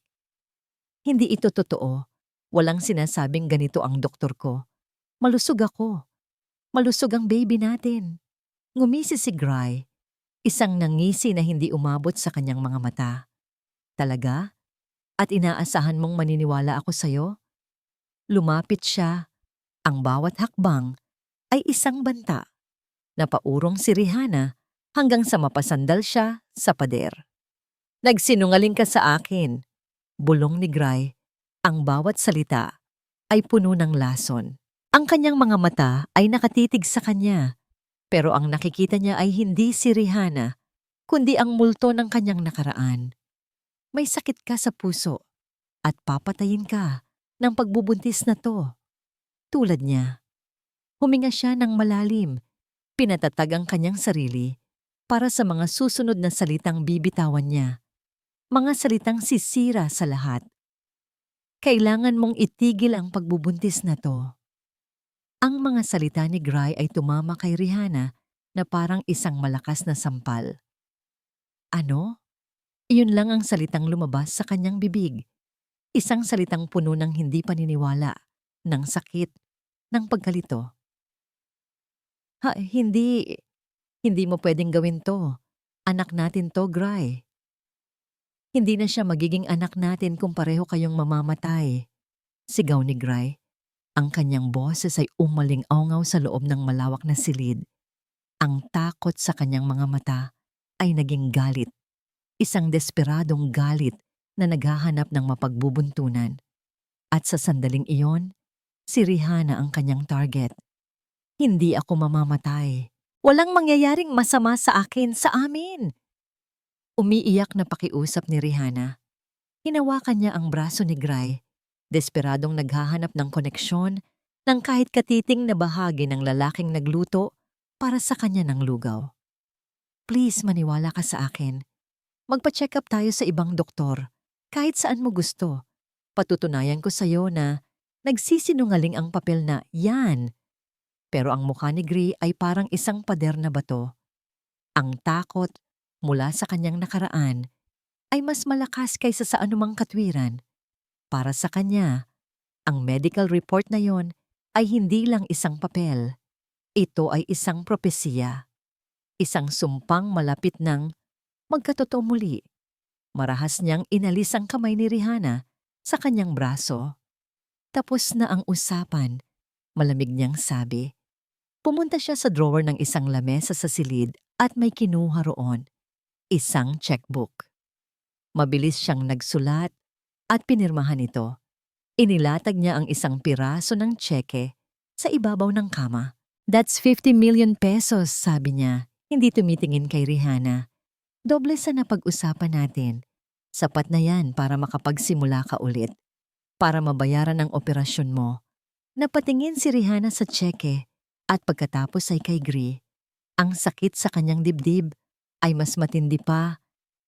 hindi ito totoo. Walang sinasabing ganito ang doktor ko. Malusog ako. Malusog ang baby natin. Ngumisi si Gray, isang nangisi na hindi umabot sa kanyang mga mata. "Talaga? At inaasahan mong maniniwala ako sa'yo?" Lumapit siya. Ang bawat hakbang ay isang banta. Napaurong si Rihanna hanggang sa mapasandal siya sa pader. "Nagsinungaling ka sa akin," bulong ni Gray. Ang bawat salita ay puno ng lason. Ang kanyang mga mata ay nakatitig sa kanya, pero ang nakikita niya ay hindi si Rihanna, kundi ang multo ng kanyang nakaraan. "May sakit ka sa puso at papatayin ka ng pagbubuntis na to." Tulad niya. Huminga siya ng malalim, pinatatag ang kanyang sarili para sa mga susunod na salitang bibitawan niya. Mga salitang sisira sa lahat. "Kailangan mong itigil ang pagbubuntis na to." Ang mga salita ni Gray ay tumama kay Rihanna na parang isang malakas na sampal. "Ano?" Iyon lang ang salitang lumabas sa kanyang bibig. Isang salitang puno ng hindi paniniwala, ng sakit, ng pagkalito. Hindi. Hindi mo pwedeng gawin to. Anak natin to, Gray." "Hindi na siya magiging anak natin kung pareho kayong mamamatay." Sigaw ni Gray. Ang kanyang boses ay umaling-aungaw sa loob ng malawak na silid. Ang takot sa kanyang mga mata ay naging galit. Isang desperadong galit na naghahanap ng mapagbubuntunan. At sa sandaling iyon, si Rihanna ang kanyang target. "Hindi ako mamamatay. Walang mangyayaring masama sa akin, sa amin." Umiiyak na pakiusap ni Rihanna. Hinawakan niya ang braso ni Gray, desperadong naghahanap ng koneksyon ng kahit katiting na bahagi ng lalaking nagluto para sa kanya ng lugaw. "Please, maniwala ka sa akin. Magpa-check up tayo sa ibang doktor, kahit saan mo gusto. Patutunayan ko sa'yo na nagsisinungaling ang papel na yan." Pero ang mukha ni Gray ay parang isang pader na bato. Ang takot mula sa kanyang nakaraan ay mas malakas kaysa sa anumang katwiran. Para sa kanya, ang medical report na yon ay hindi lang isang papel. Ito ay isang propesiya. Isang sumpang malapit ng magkatotoo muli. Marahas niyang inalis ang kamay ni Rihanna sa kanyang braso. Tapos na ang usapan, malamig niyang sabi. Pumunta siya sa drawer ng isang lamesa sa silid at may kinuha roon. Isang checkbook. Mabilis siyang nagsulat at pinirmahan ito. Inilatag niya ang isang piraso ng tseke sa ibabaw ng kama. "That's 50 million pesos," sabi niya, hindi tumitingin kay Rihanna. "Doble sa napag-usapan natin. Sapat na yan para makapagsimula ka ulit. Para mabayaran ang operasyon mo." Napatingin si Rihanna sa tseke at pagkatapos ay kay Gray. Ang sakit sa kanyang dibdib ay mas matindi pa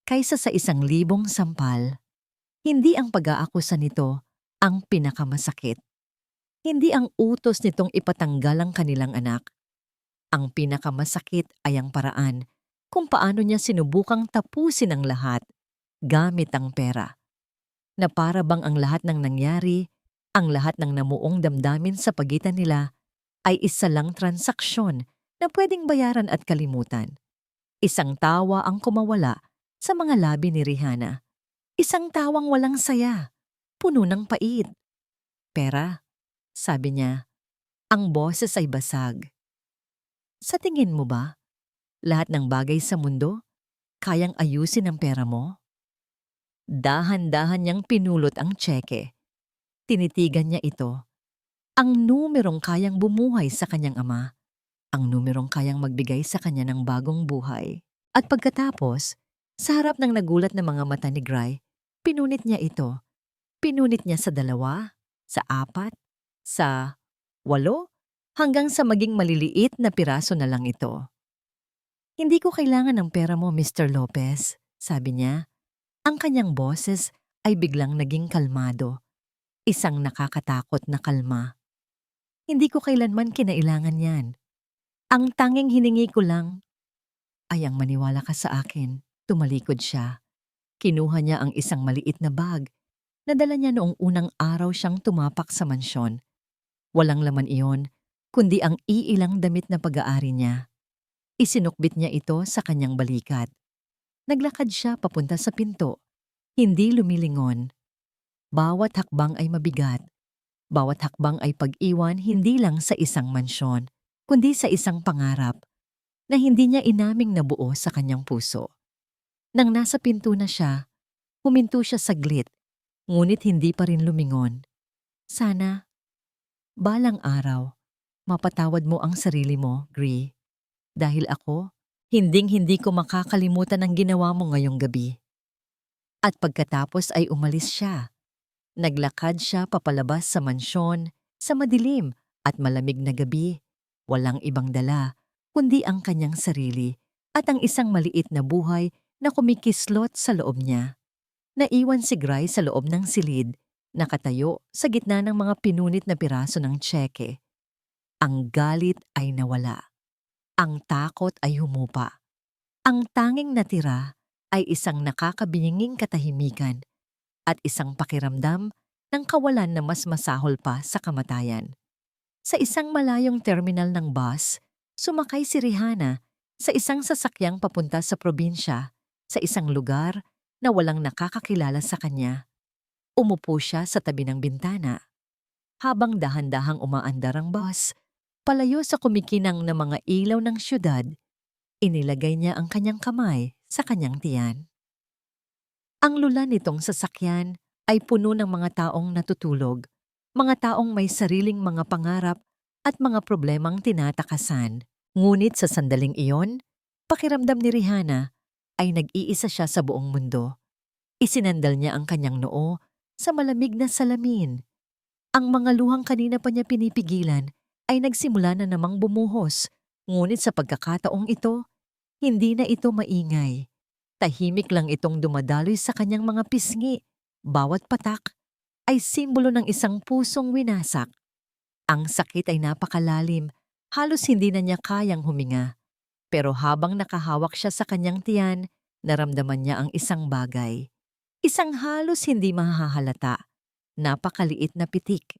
kaysa sa 1,000 sampal. Hindi ang pag-aakusa nito ang pinakamasakit. Hindi ang utos nitong ipatanggal ang kanilang anak. Ang pinakamasakit ay ang paraan kung paano niya sinubukang tapusin ang lahat gamit ang pera. Na para bang ang lahat ng nangyari, ang lahat ng namuong damdamin sa pagitan nila ay isa lang transaksyon na pwedeng bayaran at kalimutan. Isang tawa ang kumawala sa mga labi ni Rihanna. Isang tawang walang saya, puno ng pait. Pera, sabi niya, ang boses ay basag. Sa tingin mo ba, lahat ng bagay sa mundo, kayang ayusin ang pera mo? Dahan-dahan niyang pinulot ang tseke. Tinitigan niya ito. Ang numerong kayang bumuhay sa kanyang ama. Ang numerong kayang magbigay sa kanya ng bagong buhay. At pagkatapos, sa harap ng nagulat na mga mata ni Gray, pinunit niya ito. Pinunit niya sa 2, sa 4, sa 8, hanggang sa maging maliliit na piraso na lang ito. Hindi ko kailangan ng pera mo, Mr. Lopez, sabi niya. Ang kanyang boses ay biglang naging kalmado. Isang nakakatakot na kalma. Hindi ko kailanman kinailangan yan. Ang tanging hiningi ko lang ay ang maniwala ka sa akin. Tumalikod siya. Kinuha niya ang isang maliit na bag na dala niya noong unang araw siyang tumapak sa mansyon. Walang laman iyon, kundi ang iilang damit na pag-aari niya. Isinukbit niya ito sa kanyang balikat. Naglakad siya papunta sa pinto. Hindi lumilingon. Bawat hakbang ay mabigat. Bawat hakbang ay pag-iwan hindi lang sa isang mansyon, kundi sa isang pangarap na hindi niya inaming nabuo sa kanyang puso. Nang nasa pinto na siya, huminto siya saglit, ngunit hindi pa rin lumingon. Sana, balang araw, mapatawad mo ang sarili mo, Gray. Dahil ako, hinding-hindi ko makakalimutan ang ginawa mo ngayong gabi. At pagkatapos ay umalis siya. Naglakad siya papalabas sa mansyon, sa madilim at malamig na gabi. Walang ibang dala, kundi ang kanyang sarili at ang isang maliit na buhay na kumikislot sa loob niya. Naiwan si Gray sa loob ng silid, nakatayo sa gitna ng mga pinunit na piraso ng tseke. Ang galit ay nawala. Ang takot ay humupa. Ang tanging natira ay isang nakakabinging katahimikan at isang pakiramdam ng kawalan na mas masahol pa sa kamatayan. Sa isang malayong terminal ng bus, sumakay si Rihanna sa isang sasakyang papunta sa probinsya, sa isang lugar na walang nakakakilala sa kanya. Umupo siya sa tabi ng bintana. Habang dahan-dahang umaandar ang bus, palayo sa kumikinang na mga ilaw ng syudad, inilagay niya ang kanyang kamay sa kanyang tiyan. Ang lula nitong sasakyan ay puno ng mga taong natutulog, mga taong may sariling mga pangarap at mga problemang tinatakasan. Ngunit sa sandaling iyon, pakiramdam ni Rihanna ay nag-iisa siya sa buong mundo. Isinandal niya ang kanyang noo sa malamig na salamin. Ang mga luhang kanina pa niya pinipigilan ay nagsimula na namang bumuhos, ngunit sa pagkakataong ito, hindi na ito maingay. Tahimik lang itong dumadaloy sa kanyang mga pisngi. Bawat patak ay simbolo ng isang pusong winasak. Ang sakit ay napakalalim, halos hindi na niya kayang huminga. Pero habang nakahawak siya sa kanyang tiyan, naramdaman niya ang isang bagay. Isang halos hindi mahahalata, napakaliit na pitik.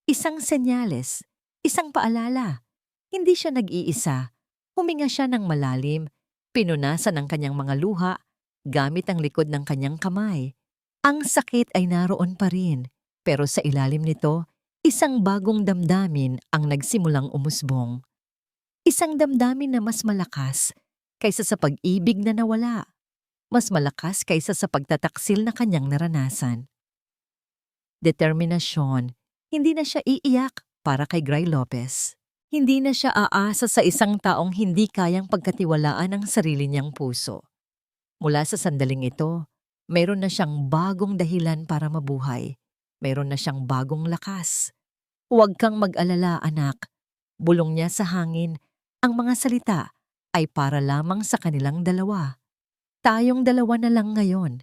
Isang senyales, isang paalala. Hindi siya nag-iisa. Huminga siya ng malalim. Pinunasan ang kanyang mga luha gamit ang likod ng kanyang kamay. Ang sakit ay naroon pa rin, pero sa ilalim nito, isang bagong damdamin ang nagsimulang umusbong. Isang damdamin na mas malakas kaysa sa pag-ibig na nawala. Mas malakas kaysa sa pagtataksil na kanyang naranasan. Determinasyon, hindi na siya iiyak para kay Gray Lopez. Hindi na siya aasa sa isang taong hindi kayang pagkatiwalaan ang sarili niyang puso. Mula sa sandaling ito, mayroon na siyang bagong dahilan para mabuhay. Mayroon na siyang bagong lakas. Huwag kang mag-alala, anak. Bulong niya sa hangin, ang mga salita ay para lamang sa kanilang dalawa. Tayong dalawa na lang ngayon.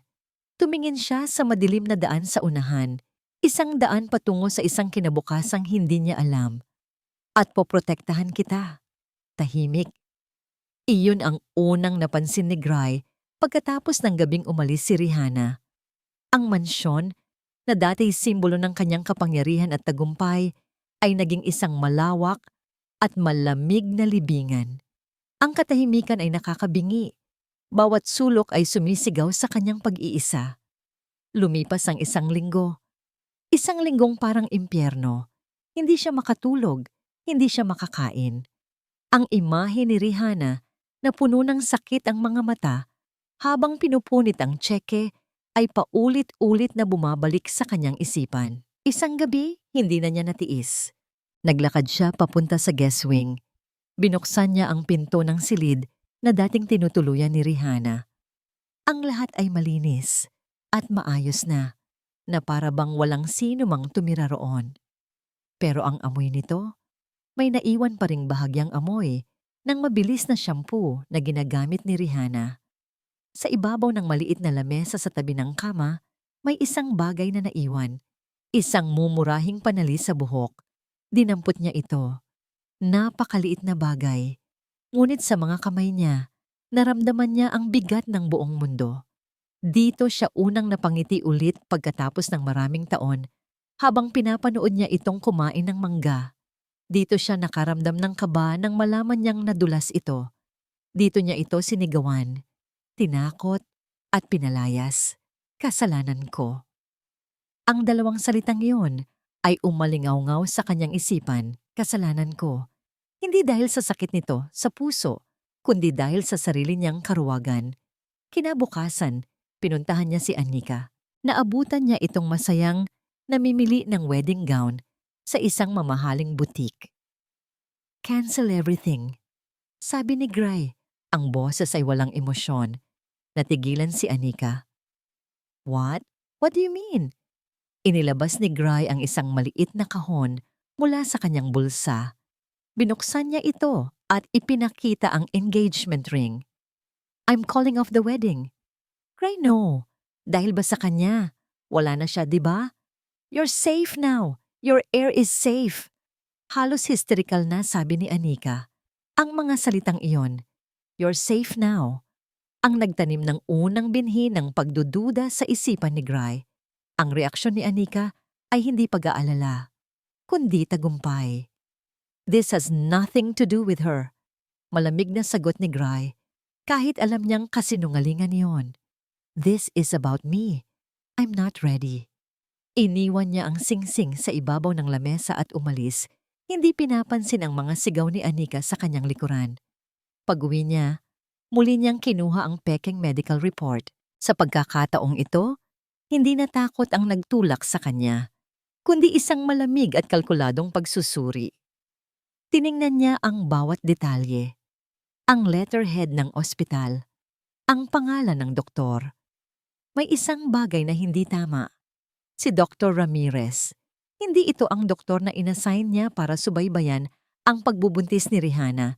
Tumingin siya sa madilim na daan sa unahan. 100 patungo sa isang kinabukasang hindi niya alam. At poprotektahan kita. Tahimik. Iyon ang unang napansin ni Gray pagkatapos ng gabing umalis si Rihanna. Ang mansyon, na dati simbolo ng kanyang kapangyarihan at tagumpay, ay naging isang malawak at malamig na libingan. Ang katahimikan ay nakakabingi. Bawat sulok ay sumisigaw sa kanyang pag-iisa. Lumipas ang 1 linggo. 1 linggong parang impyerno. Hindi siya makatulog, hindi siya makakain. Ang imahe ni Rihanna na puno ng sakit ang mga mata habang pinupunit ang tseke ay paulit-ulit na bumabalik sa kanyang isipan. Isang gabi, hindi na niya natiis. Naglakad siya papunta sa guest wing. Binuksan niya ang pinto ng silid na dating tinutuluyan ni Rihanna. Ang lahat ay malinis at maayos na para bang walang sino mang tumira roon. Pero ang amoy nito, may naiwan pa ring bahagyang amoy ng mabilis na shampoo na ginagamit ni Rihanna. Sa ibabaw ng maliit na lamesa sa tabi ng kama, may isang bagay na naiwan. Isang mumurahing panali sa buhok. Dinampot niya ito. Napakaliit na bagay. Ngunit sa mga kamay niya, naramdaman niya ang bigat ng buong mundo. Dito siya unang napangiti ulit pagkatapos ng maraming taon habang pinapanood niya itong kumain ng mangga. Dito siya nakaramdam ng kaba nang malaman niyang nadulas ito. Dito niya ito sinigawan, tinakot at pinalayas. Kasalanan ko. Ang 2 salitang iyon ay umalingaw-ngaw sa kanyang isipan, kasalanan ko. Hindi dahil sa sakit nito sa puso, kundi dahil sa sarili niyang karuwagan. Kinabukasan, pinuntahan niya si Anika. Naabutan niya itong masayang namimili ng wedding gown sa isang mamahaling boutique. Cancel everything, sabi ni Gray. Ang boses ay walang emosyon. Natigilan si Anika. What? What do you mean? Inilabas ni Gray ang isang maliit na kahon mula sa kanyang bulsa. Binuksan niya ito at ipinakita ang engagement ring. I'm calling off the wedding. Gray, no. Dahil ba sa kanya? Wala na siya, di ba? You're safe now. Your heir is safe. Halos hysterical na sabi ni Anika. Ang mga salitang iyon, you're safe now, ang nagtanim ng unang binhi ng pagdududa sa isipan ni Gray. Ang reaksyon ni Anika ay hindi pag-aalala, kundi tagumpay. This has nothing to do with her. Malamig na sagot ni Gray, kahit alam niyang kasinungalingan iyon. This is about me. I'm not ready. Iniwan niya ang singsing sa ibabaw ng lamesa at umalis, hindi pinapansin ang mga sigaw ni Anika sa kanyang likuran. Pag-uwi niya, muli niyang kinuha ang pekeng medical report. Sa pagkakataong ito, hindi natakot ang nagtulak sa kanya, kundi isang malamig at kalkuladong pagsusuri. Tiningnan niya ang bawat detalye. Ang letterhead ng ospital, ang pangalan ng doktor. May isang bagay na hindi tama. Si Dr. Ramirez. Hindi ito ang doktor na inassign niya para subaybayan ang pagbubuntis ni Rihanna.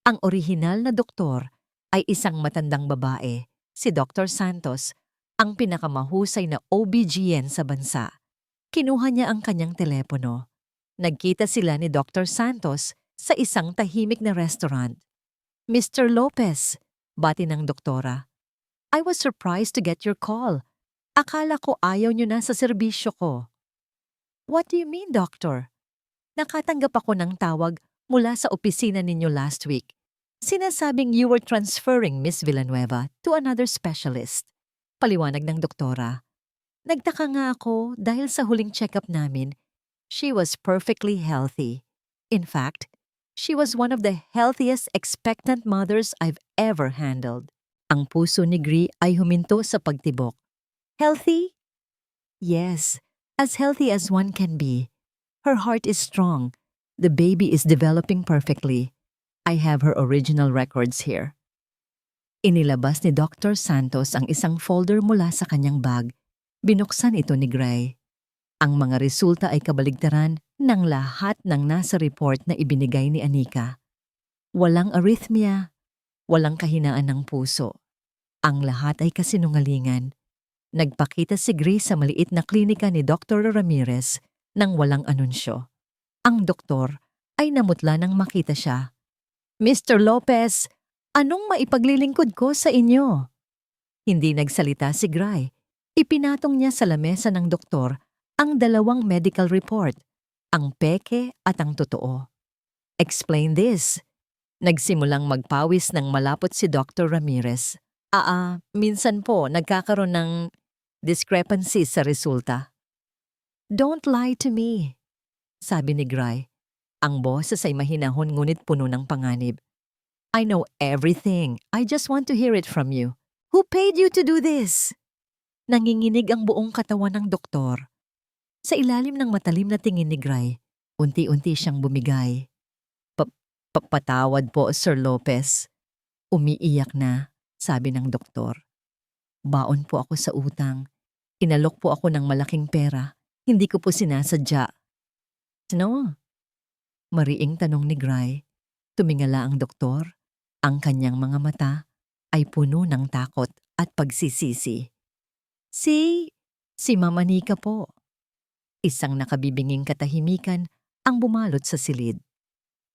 Ang orihinal na doktor ay isang matandang babae, si Dr. Santos, ang pinakamahusay na OBGYN sa bansa. Kinuha niya ang kanyang telepono. Nagkita sila ni Dr. Santos sa isang tahimik na restaurant. Mr. Lopez, bati ng doktora. I was surprised to get your call. Akala ko ayaw niyo na sa serbisyo ko. What do you mean, doctor? Nakatanggap ako ng tawag mula sa opisina ninyo last week. Sinasabing you were transferring Miss Villanueva to another specialist. Paliwanag ng doktora. Nagtaka nga ako dahil sa huling check-up namin, she was perfectly healthy. In fact, she was one of the healthiest expectant mothers I've ever handled. Ang puso ni Gray ay huminto sa pagtibok. Healthy? Yes, as healthy as one can be. Her heart is strong. The baby is developing perfectly. I have her original records here. Inilabas ni Dr. Santos ang isang folder mula sa kanyang bag. Binuksan ito ni Gray. Ang mga resulta ay kabaligtaran ng lahat ng nasa report na ibinigay ni Anika. Walang arrhythmia, walang kahinaan ng puso. Ang lahat ay kasinungalingan. Nagpakita si Grace sa maliit na klinika ni Dr. Ramirez nang walang anunsyo. Ang doktor ay namutla nang makita siya. Mr. Lopez, anong maipaglilingkod ko sa inyo? Hindi nagsalita si Gray. Ipinatong niya sa lamesa ng doktor ang dalawang medical report, ang peke at ang totoo. Explain this. Nagsimulang magpawis ng malapot si Dr. Ramirez. Minsan po nagkakaroon ng discrepancy sa resulta. Don't lie to me, sabi ni Gray. Ang boses ay mahinahon ngunit puno ng panganib. I know everything. I just want to hear it from you. Who paid you to do this? Nanginginig ang buong katawan ng doktor. Sa ilalim ng matalim na tingin ni Gray, unti-unti siyang bumigay. Patawad po, Sir Lopez. Umiiyak na, sabi ng doktor. Baon po ako sa utang. Inalok po ako ng malaking pera. Hindi ko po sinasadya. No? Mariing tanong ni Gray. Tumingala ang doktor. Ang kanyang mga mata ay puno ng takot at pagsisisi. Si Mama Nika po. Isang nakabibinging katahimikan ang bumalot sa silid.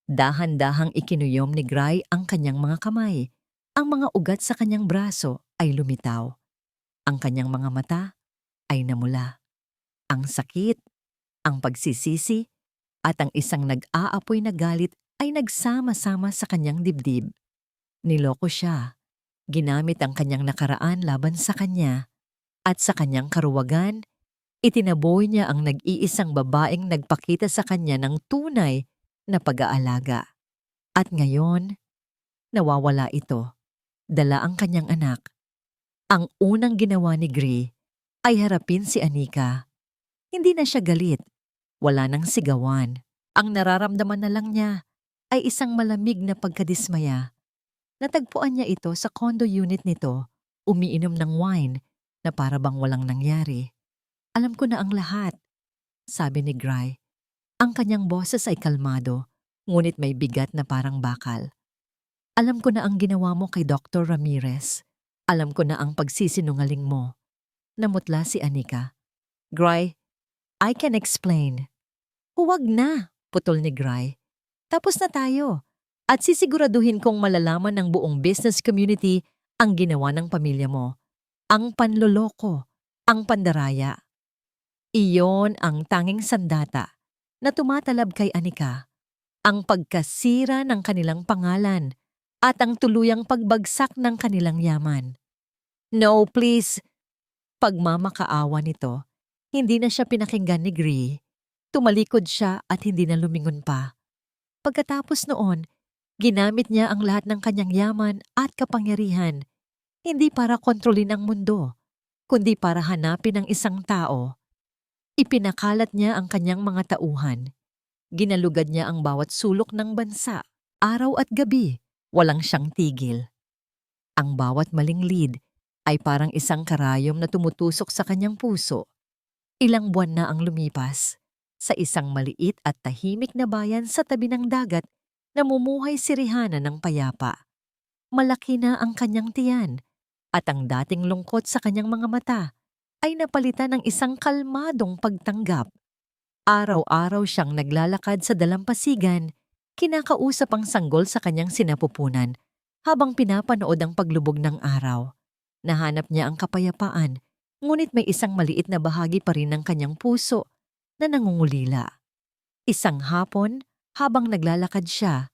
Dahan-dahang ikinuyom ni Gray ang kanyang mga kamay. Ang mga ugat sa kanyang braso ay lumitaw. Ang kanyang mga mata ay namula. Ang sakit, ang pagsisisi, at ang isang nag-aapoy na galit ay nagsama-sama sa kanyang dibdib. Niloko siya. Ginamit ang kanyang nakaraan laban sa kanya. At sa kanyang karuwagan, itinaboy niya ang nag-iisang babaeng nagpakita sa kanya ng tunay na pag-aalaga. At ngayon, nawawala ito. Dala ang kanyang anak. Ang unang ginawa ni Gray ay harapin si Anika. Hindi na siya galit. Wala nang sigawan. Ang nararamdaman na lang niya ay isang malamig na pagkadismaya. Natagpuan niya ito sa condo unit nito, umiinom ng wine na para bang walang nangyari. Alam ko na ang lahat, sabi ni Gray. Ang kanyang boses ay kalmado, ngunit may bigat na parang bakal. Alam ko na ang ginawa mo kay Dr. Ramirez. Alam ko na ang pagsisinungaling mo. Namutla si Anika. Gray, I can explain. Huwag na, putol ni Gray. Tapos na tayo. At sisiguraduhin kong malalaman ng buong business community ang ginawa ng pamilya mo. Ang panloloko, ang pandaraya. Iyon ang tanging sandata na tumatalab kay Anika, ang pagkasira ng kanilang pangalan at ang tuluyang pagbagsak ng kanilang yaman. No, please. Pagmamakaawa nito, hindi na siya pinakinggan ni Gray. Tumalikod siya at hindi na lumingon pa. Pagkatapos noon, ginamit niya ang lahat ng kanyang yaman at kapangyarihan, hindi para kontrolin ang mundo, kundi para hanapin ang isang tao. Ipinakalat niya ang kanyang mga tauhan. Ginalugad niya ang bawat sulok ng bansa, araw at gabi, walang siyang tigil. Ang bawat maling lead ay parang isang karayom na tumutusok sa kanyang puso. Ilang buwan na ang lumipas. Sa isang maliit at tahimik na bayan sa tabi ng dagat, namumuhay si Rihanna ng payapa. Malaki na ang kanyang tiyan, at ang dating lungkot sa kanyang mga mata ay napalitan ng isang kalmadong pagtanggap. Araw-araw siyang naglalakad sa dalampasigan, kinakausap ang sanggol sa kanyang sinapupunan habang pinapanood ang paglubog ng araw. Nahanap niya ang kapayapaan, ngunit may isang maliit na bahagi pa rin ng kanyang puso na nangungulila. Isang hapon, habang naglalakad siya,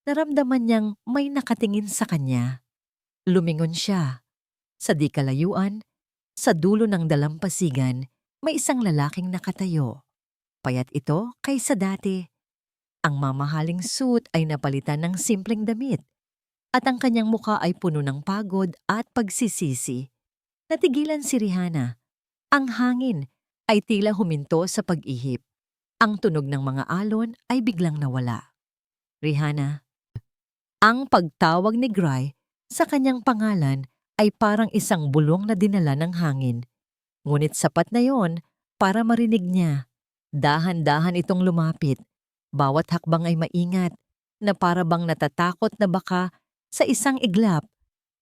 naramdaman niyang may nakatingin sa kanya. Lumingon siya. Sa di kalayuan, sa dulo ng dalampasigan, may isang lalaking nakatayo. Payat ito kaysa dati. Ang mamahaling suit ay napalitan ng simpleng damit, at ang kanyang muka ay puno ng pagod at pagsisisi. Natigilan si Rihanna. Ang hangin ay tila huminto sa pag-ihip. Ang tunog ng mga alon ay biglang nawala. Rihanna. Ang pagtawag ni Gray sa kanyang pangalan ay parang isang bulong na dinala ng hangin. Ngunit sapat na yon para marinig niya. Dahan-dahan itong lumapit. Bawat hakbang ay maingat, na para bang natatakot na baka sa isang iglap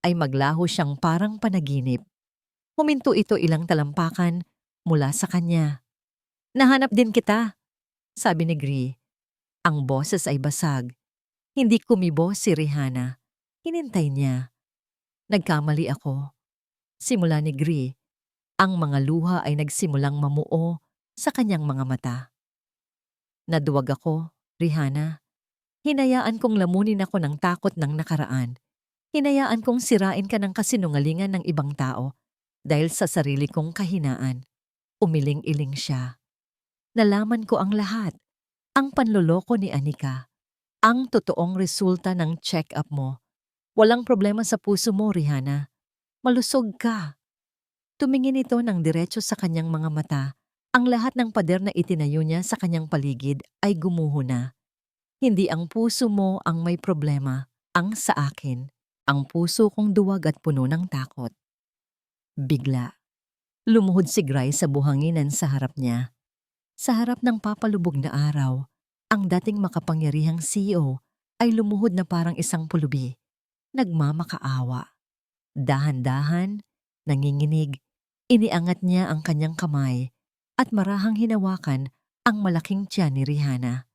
ay maglaho siyang parang panaginip. Huminto ito ilang talampakan mula sa kanya. Nahanap din kita, sabi ni Gri. Ang boses ay basag. Hindi kumibo si Rihanna. Hinintay niya. Nagkamali ako. Simula ni Gri, ang mga luha ay nagsimulang mamuo sa kanyang mga mata. Naduwag ako, Rihanna. Hinayaan kong lamunin ako ng takot ng nakaraan. Hinayaan kong sirain ka ng kasinungalingan ng ibang tao dahil sa sarili kong kahinaan. Umiling-iling siya. Nalaman ko ang lahat. Ang panloloko ni Anika. Ang totoong resulta ng check-up mo. Walang problema sa puso mo, Rihanna. Malusog ka. Tumingin ito ng diretso sa kanyang mga mata. Ang lahat ng pader na itinayo niya sa kanyang paligid ay gumuho na. Hindi ang puso mo ang may problema, ang sa akin. Ang puso kong duwag at puno ng takot. Bigla, lumuhod si Gray sa buhanginan sa harap niya. Sa harap ng papalubog na araw, ang dating makapangyarihang CEO ay lumuhod na parang isang pulubi. Nagmamakaawa. Dahan-dahan, nanginginig, iniangat niya ang kanyang kamay at marahang hinawakan ang malaking tiyan ni Rihanna.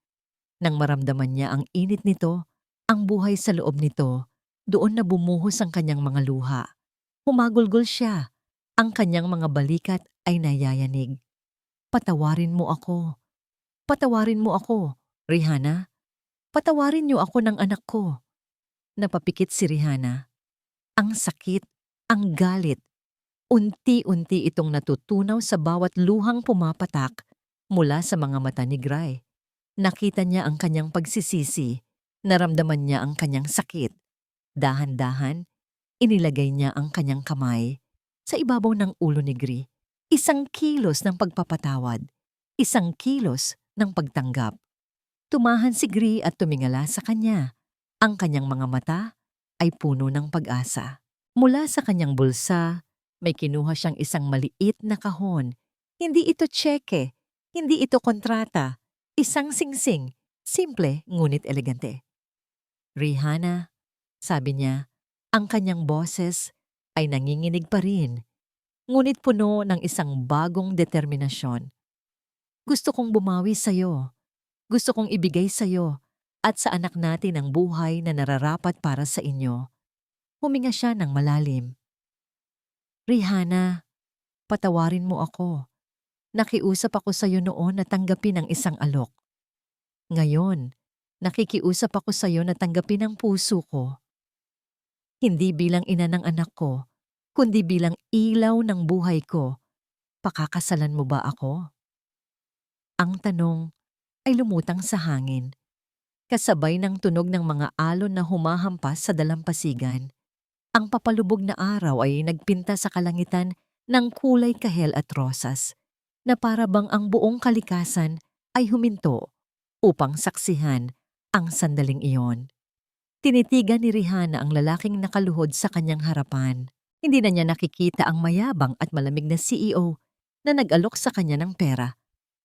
Nang maramdaman niya ang init nito, ang buhay sa loob nito, doon na bumuhos ang kanyang mga luha. Humagulgol siya. Ang kanyang mga balikat ay nayayanig. Patawarin mo ako. Patawarin mo ako, Rihanna. Patawarin niyo ako ng anak ko. Napapikit si Rihanna. Ang sakit, ang galit. Unti-unti itong natutunaw sa bawat luhang pumapatak mula sa mga mata ni Gray. Nakita niya ang kanyang pagsisisi. Naramdaman niya ang kanyang sakit. Dahan-dahan, inilagay niya ang kanyang kamay sa ibabaw ng ulo ni Gray. 1 kilos ng pagpapatawad. 1 kilos ng pagtanggap. Tumahan si Gray at tumingala sa kanya. Ang kanyang mga mata ay puno ng pag-asa. Mula sa kanyang bulsa, may kinuha siyang isang maliit na kahon. Hindi ito tseke, hindi ito kontrata. Isang singsing, simple ngunit elegante. Rihanna, sabi niya, ang kanyang boses ay nanginginig pa rin, ngunit puno ng isang bagong determinasyon. Gusto kong bumawi sa'yo. Gusto kong ibigay sa'yo at sa anak natin ang buhay na nararapat para sa inyo. Huminga siya ng malalim. Rihanna, patawarin mo ako. Nakiusap ako sa'yo noon na tanggapin ang isang alok. Ngayon, nakikiusap ako sa'yo na tanggapin ang puso ko. Hindi bilang ina ng anak ko, kundi bilang ilaw ng buhay ko. Pakakasalan mo ba ako? Ang tanong ay lumutang sa hangin, kasabay ng tunog ng mga alon na humahampas sa dalampasigan. Ang papalubog na araw ay nagpinta sa kalangitan ng kulay kahel at rosas, na para bang ang buong kalikasan ay huminto upang saksihan ang sandaling iyon. Tinitigan ni Rihanna ang lalaking nakaluhod sa kanyang harapan. Hindi na niya nakikita ang mayabang at malamig na CEO na nag-alok sa kanya ng pera,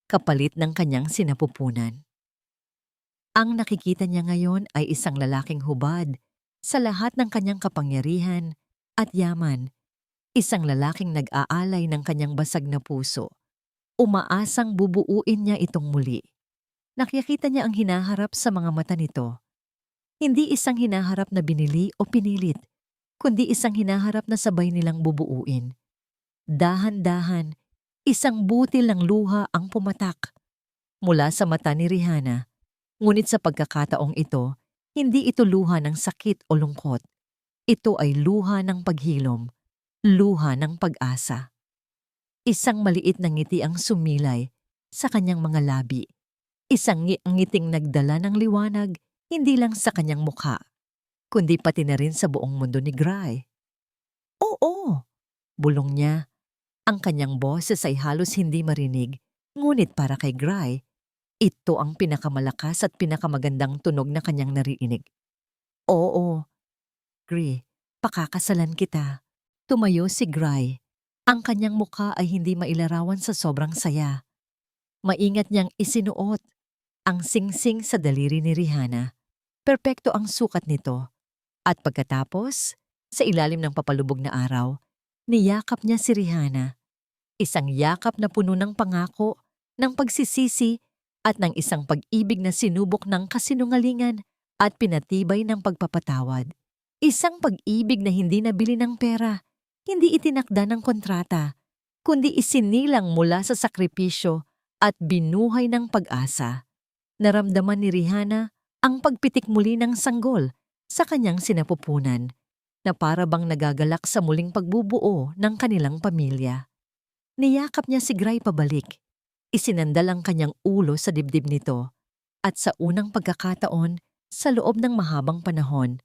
kapalit ng kanyang sinapupunan. Ang nakikita niya ngayon ay isang lalaking hubad sa lahat ng kanyang kapangyarihan at yaman. Isang lalaking nag-aalay ng kanyang basag na puso. Umaasang bubuuin niya itong muli. Nakikita niya ang hinaharap sa mga mata nito. Hindi isang hinaharap na binili o pinilit, kundi isang hinaharap na sabay nilang bubuuin. Dahan-dahan, isang butil ng luha ang pumatak mula sa mata ni Rihanna. Ngunit sa pagkakataong ito, hindi ito luha ng sakit o lungkot. Ito ay luha ng paghilom, luha ng pag-asa. Isang maliit na ngiti ang sumilay sa kanyang mga labi. Isang ngiting nagdala ng liwanag, hindi lang sa kanyang mukha, kundi pati na rin sa buong mundo ni Gray. Oo, bulong niya. Ang kanyang boses ay halos hindi marinig, ngunit para kay Gray, ito ang pinakamalakas at pinakamagandang tunog na kanyang narinig. Oo, Gray, pakakasalan kita. Tumayo si Gray. Ang kanyang mukha ay hindi mailarawan sa sobrang saya. Maingat niyang isinuot ang singsing sa daliri ni Rihanna. Perpekto ang sukat nito. At pagkatapos, sa ilalim ng papalubog na araw, Niyakap niya si Rihanna. Isang yakap na puno ng pangako, ng pagsisisi, at ng isang pag-ibig na sinubok ng kasinungalingan at pinatibay ng pagpapatawad. Isang pag-ibig na hindi nabili ng pera, hindi itinakda ng kontrata, kundi isinilang mula sa sakripisyo at binuhay ng pag-asa. Naramdaman ni Rihanna ang pagpitik muli ng sanggol sa kanyang sinapupunan, na para bang nagagalak sa muling pagbubuo ng kanilang pamilya. Niyakap niya si Gray pabalik. Isinandal ang kanyang ulo sa dibdib nito, at sa unang pagkakataon, sa loob ng mahabang panahon,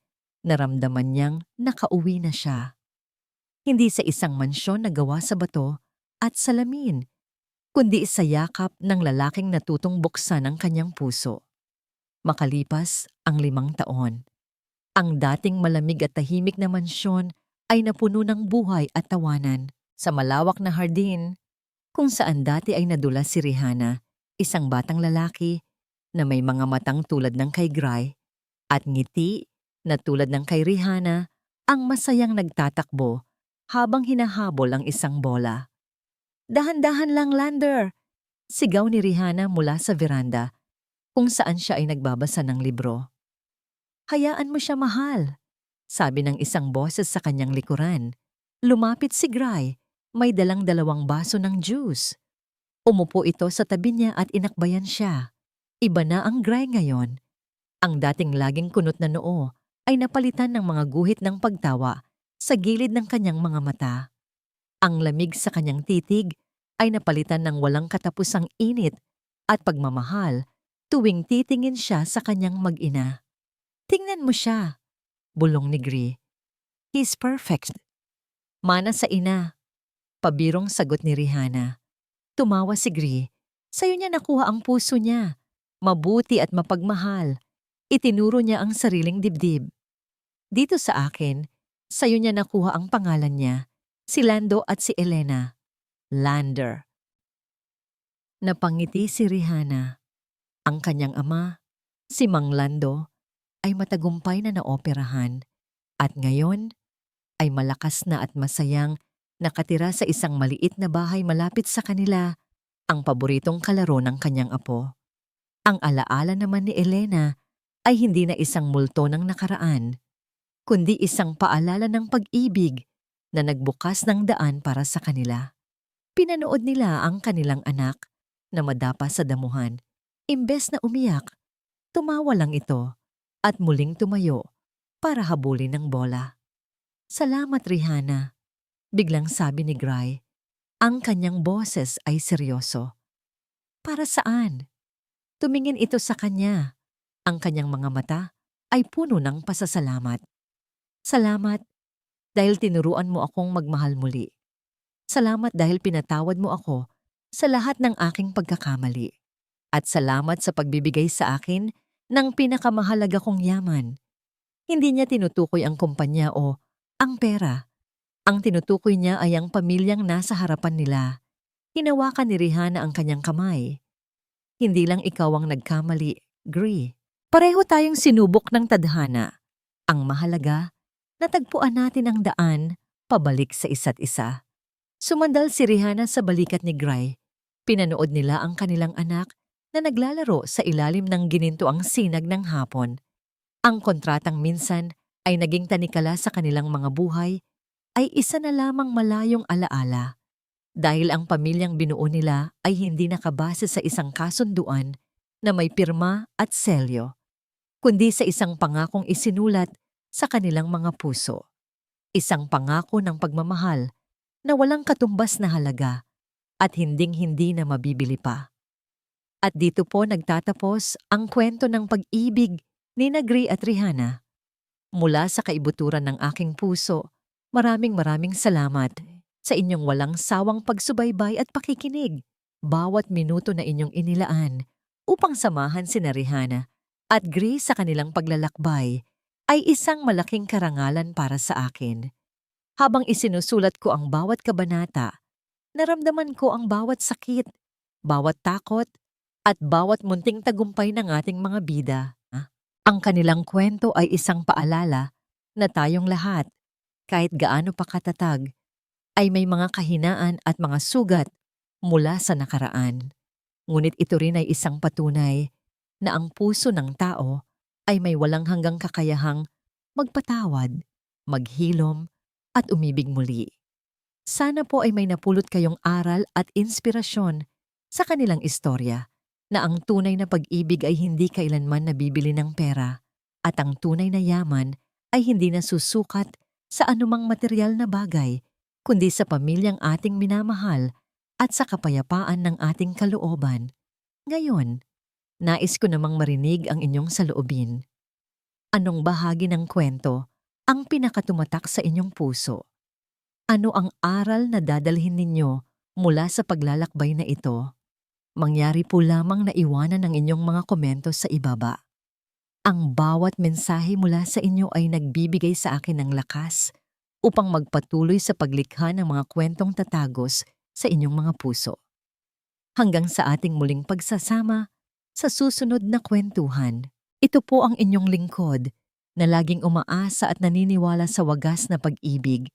naramdaman niyang nakauwi na siya. Hindi sa isang mansyon na gawa sa bato at salamin, kundi sa yakap ng lalaking natutong buksan ang kanyang puso. Makalipas ang 5 taon, ang dating malamig at tahimik na mansyon ay napuno ng buhay at tawanan. Sa malawak na hardin, kung saan dati ay nadulas si Rihanna, isang batang lalaki na may mga matang tulad ng kay Gray at ngiti na tulad ng kay Rihanna, ang masayang nagtatakbo habang hinahabol ang isang bola. "Dahan-dahan lang, Lander!" Sigaw ni Rihanna mula sa veranda, kung saan siya ay nagbabasa ng libro. "Hayaan mo siya, mahal," sabi ng isang boses sa kanyang likuran. Lumapit si Gray, may dalang 2 baso ng juice. Umupo ito sa tabi niya at inakbayan siya. Iba na ang Gray ngayon. Ang dating laging kunot na noo ay napalitan ng mga guhit ng pagtawa sa gilid ng kanyang mga mata. Ang lamig sa kanyang titig ay napalitan ng walang katapusang init at pagmamahal tuwing titingin siya sa kanyang mag-ina. "Tingnan mo siya," bulong ni Gray. "He's perfect." "Mana sa ina," pabirong sagot ni Rihanna. Tumawa si Gray. "Sa'yo niya nakuha ang puso niya. Mabuti at mapagmahal." Itinuro niya ang sariling dibdib. "Dito sa akin, sa'yo niya nakuha ang pangalan niya, si Lando at si Elena." Lander. Napangiti si Rihanna. Ang kanyang ama, si Mang Lando, ay matagumpay na naoperahan at ngayon ay malakas na at masayang nakatira sa isang maliit na bahay malapit sa kanila, ang paboritong kalaro ng kanyang apo. Ang alaala naman ni Elena ay hindi na isang multo ng nakaraan, kundi isang paalala ng pag-ibig na nagbukas ng daan para sa kanila. Pinanood nila ang kanilang anak na madapa sa damuhan. Imbes na umiyak, tumawa lang ito at muling tumayo para habulin ng bola. "Salamat, Rihanna," biglang sabi ni Gray. Ang kanyang boses ay seryoso. "Para saan?" Tumingin ito sa kanya. Ang kanyang mga mata ay puno ng pasasalamat. "Salamat dahil tinuruan mo akong magmahal muli. Salamat dahil pinatawad mo ako sa lahat ng aking pagkakamali. At salamat sa pagbibigay sa akin ng pinakamahalaga kong yaman." Hindi niya tinutukoy ang kumpanya o ang pera. Ang tinutukoy niya ay ang pamilyang nasa harapan nila. Hinawakan ni Rihanna ang kanyang kamay. "Hindi lang ikaw ang nagkamali, Gray. Pareho tayong sinubok ng tadhana. Ang mahalaga, natagpuan natin ang daan pabalik sa isa't isa." Sumandal si Rihanna sa balikat ni Gray. Pinanood nila ang kanilang anak na naglalaro sa ilalim ng ginintuang sinag ng hapon. Ang kontratang minsan ay naging tanikala sa kanilang mga buhay ay isa na lamang malayong alaala. Dahil ang pamilyang binuo nila ay hindi nakabase sa isang kasunduan na may pirma at selyo, kundi sa isang pangakong isinulat sa kanilang mga puso. Isang pangako ng pagmamahal na walang katumbas na halaga at hinding-hindi na mabibili pa. At dito po nagtatapos ang kwento ng pag-ibig ni Gray at Rihanna. Mula sa kaibuturan ng aking puso, maraming salamat sa inyong walang sawang pagsubaybay at pakikinig. Bawat minuto na inyong inilaan upang samahan sina Rihanna at Gray sa kanilang paglalakbay ay isang malaking karangalan para sa akin. Habang isinusulat ko ang bawat kabanata, naramdaman ko ang bawat sakit, bawat takot, at bawat munting tagumpay ng ating mga bida. Ang kanilang kwento ay isang paalala na tayong lahat, kahit gaano pa katatag, ay may mga kahinaan at mga sugat mula sa nakaraan. Ngunit ito rin ay isang patunay na ang puso ng tao ay may walang hanggang kakayahang magpatawad, maghilom, at umibig muli. Sana po ay may napulot kayong aral at inspirasyon sa kanilang istorya na ang tunay na pag-ibig ay hindi kailanman nabibili ng pera at ang tunay na yaman ay hindi nasusukat sa anumang material na bagay kundi sa pamilyang ating minamahal at sa kapayapaan ng ating kalooban. Ngayon, nais ko namang marinig ang inyong saloobin. Anong bahagi ng kwento ang pinakatumatak sa inyong puso? Ano ang aral na dadalhin ninyo mula sa paglalakbay na ito? Mangyari po lamang na iwanan ang inyong mga komento sa ibaba. Ang bawat mensahe mula sa inyo ay nagbibigay sa akin ng lakas upang magpatuloy sa paglikha ng mga kwentong tatagos sa inyong mga puso. Hanggang sa ating muling pagsasama sa susunod na kwentuhan. Ito po ang inyong lingkod na laging umaasa at naniniwala sa wagas na pag-ibig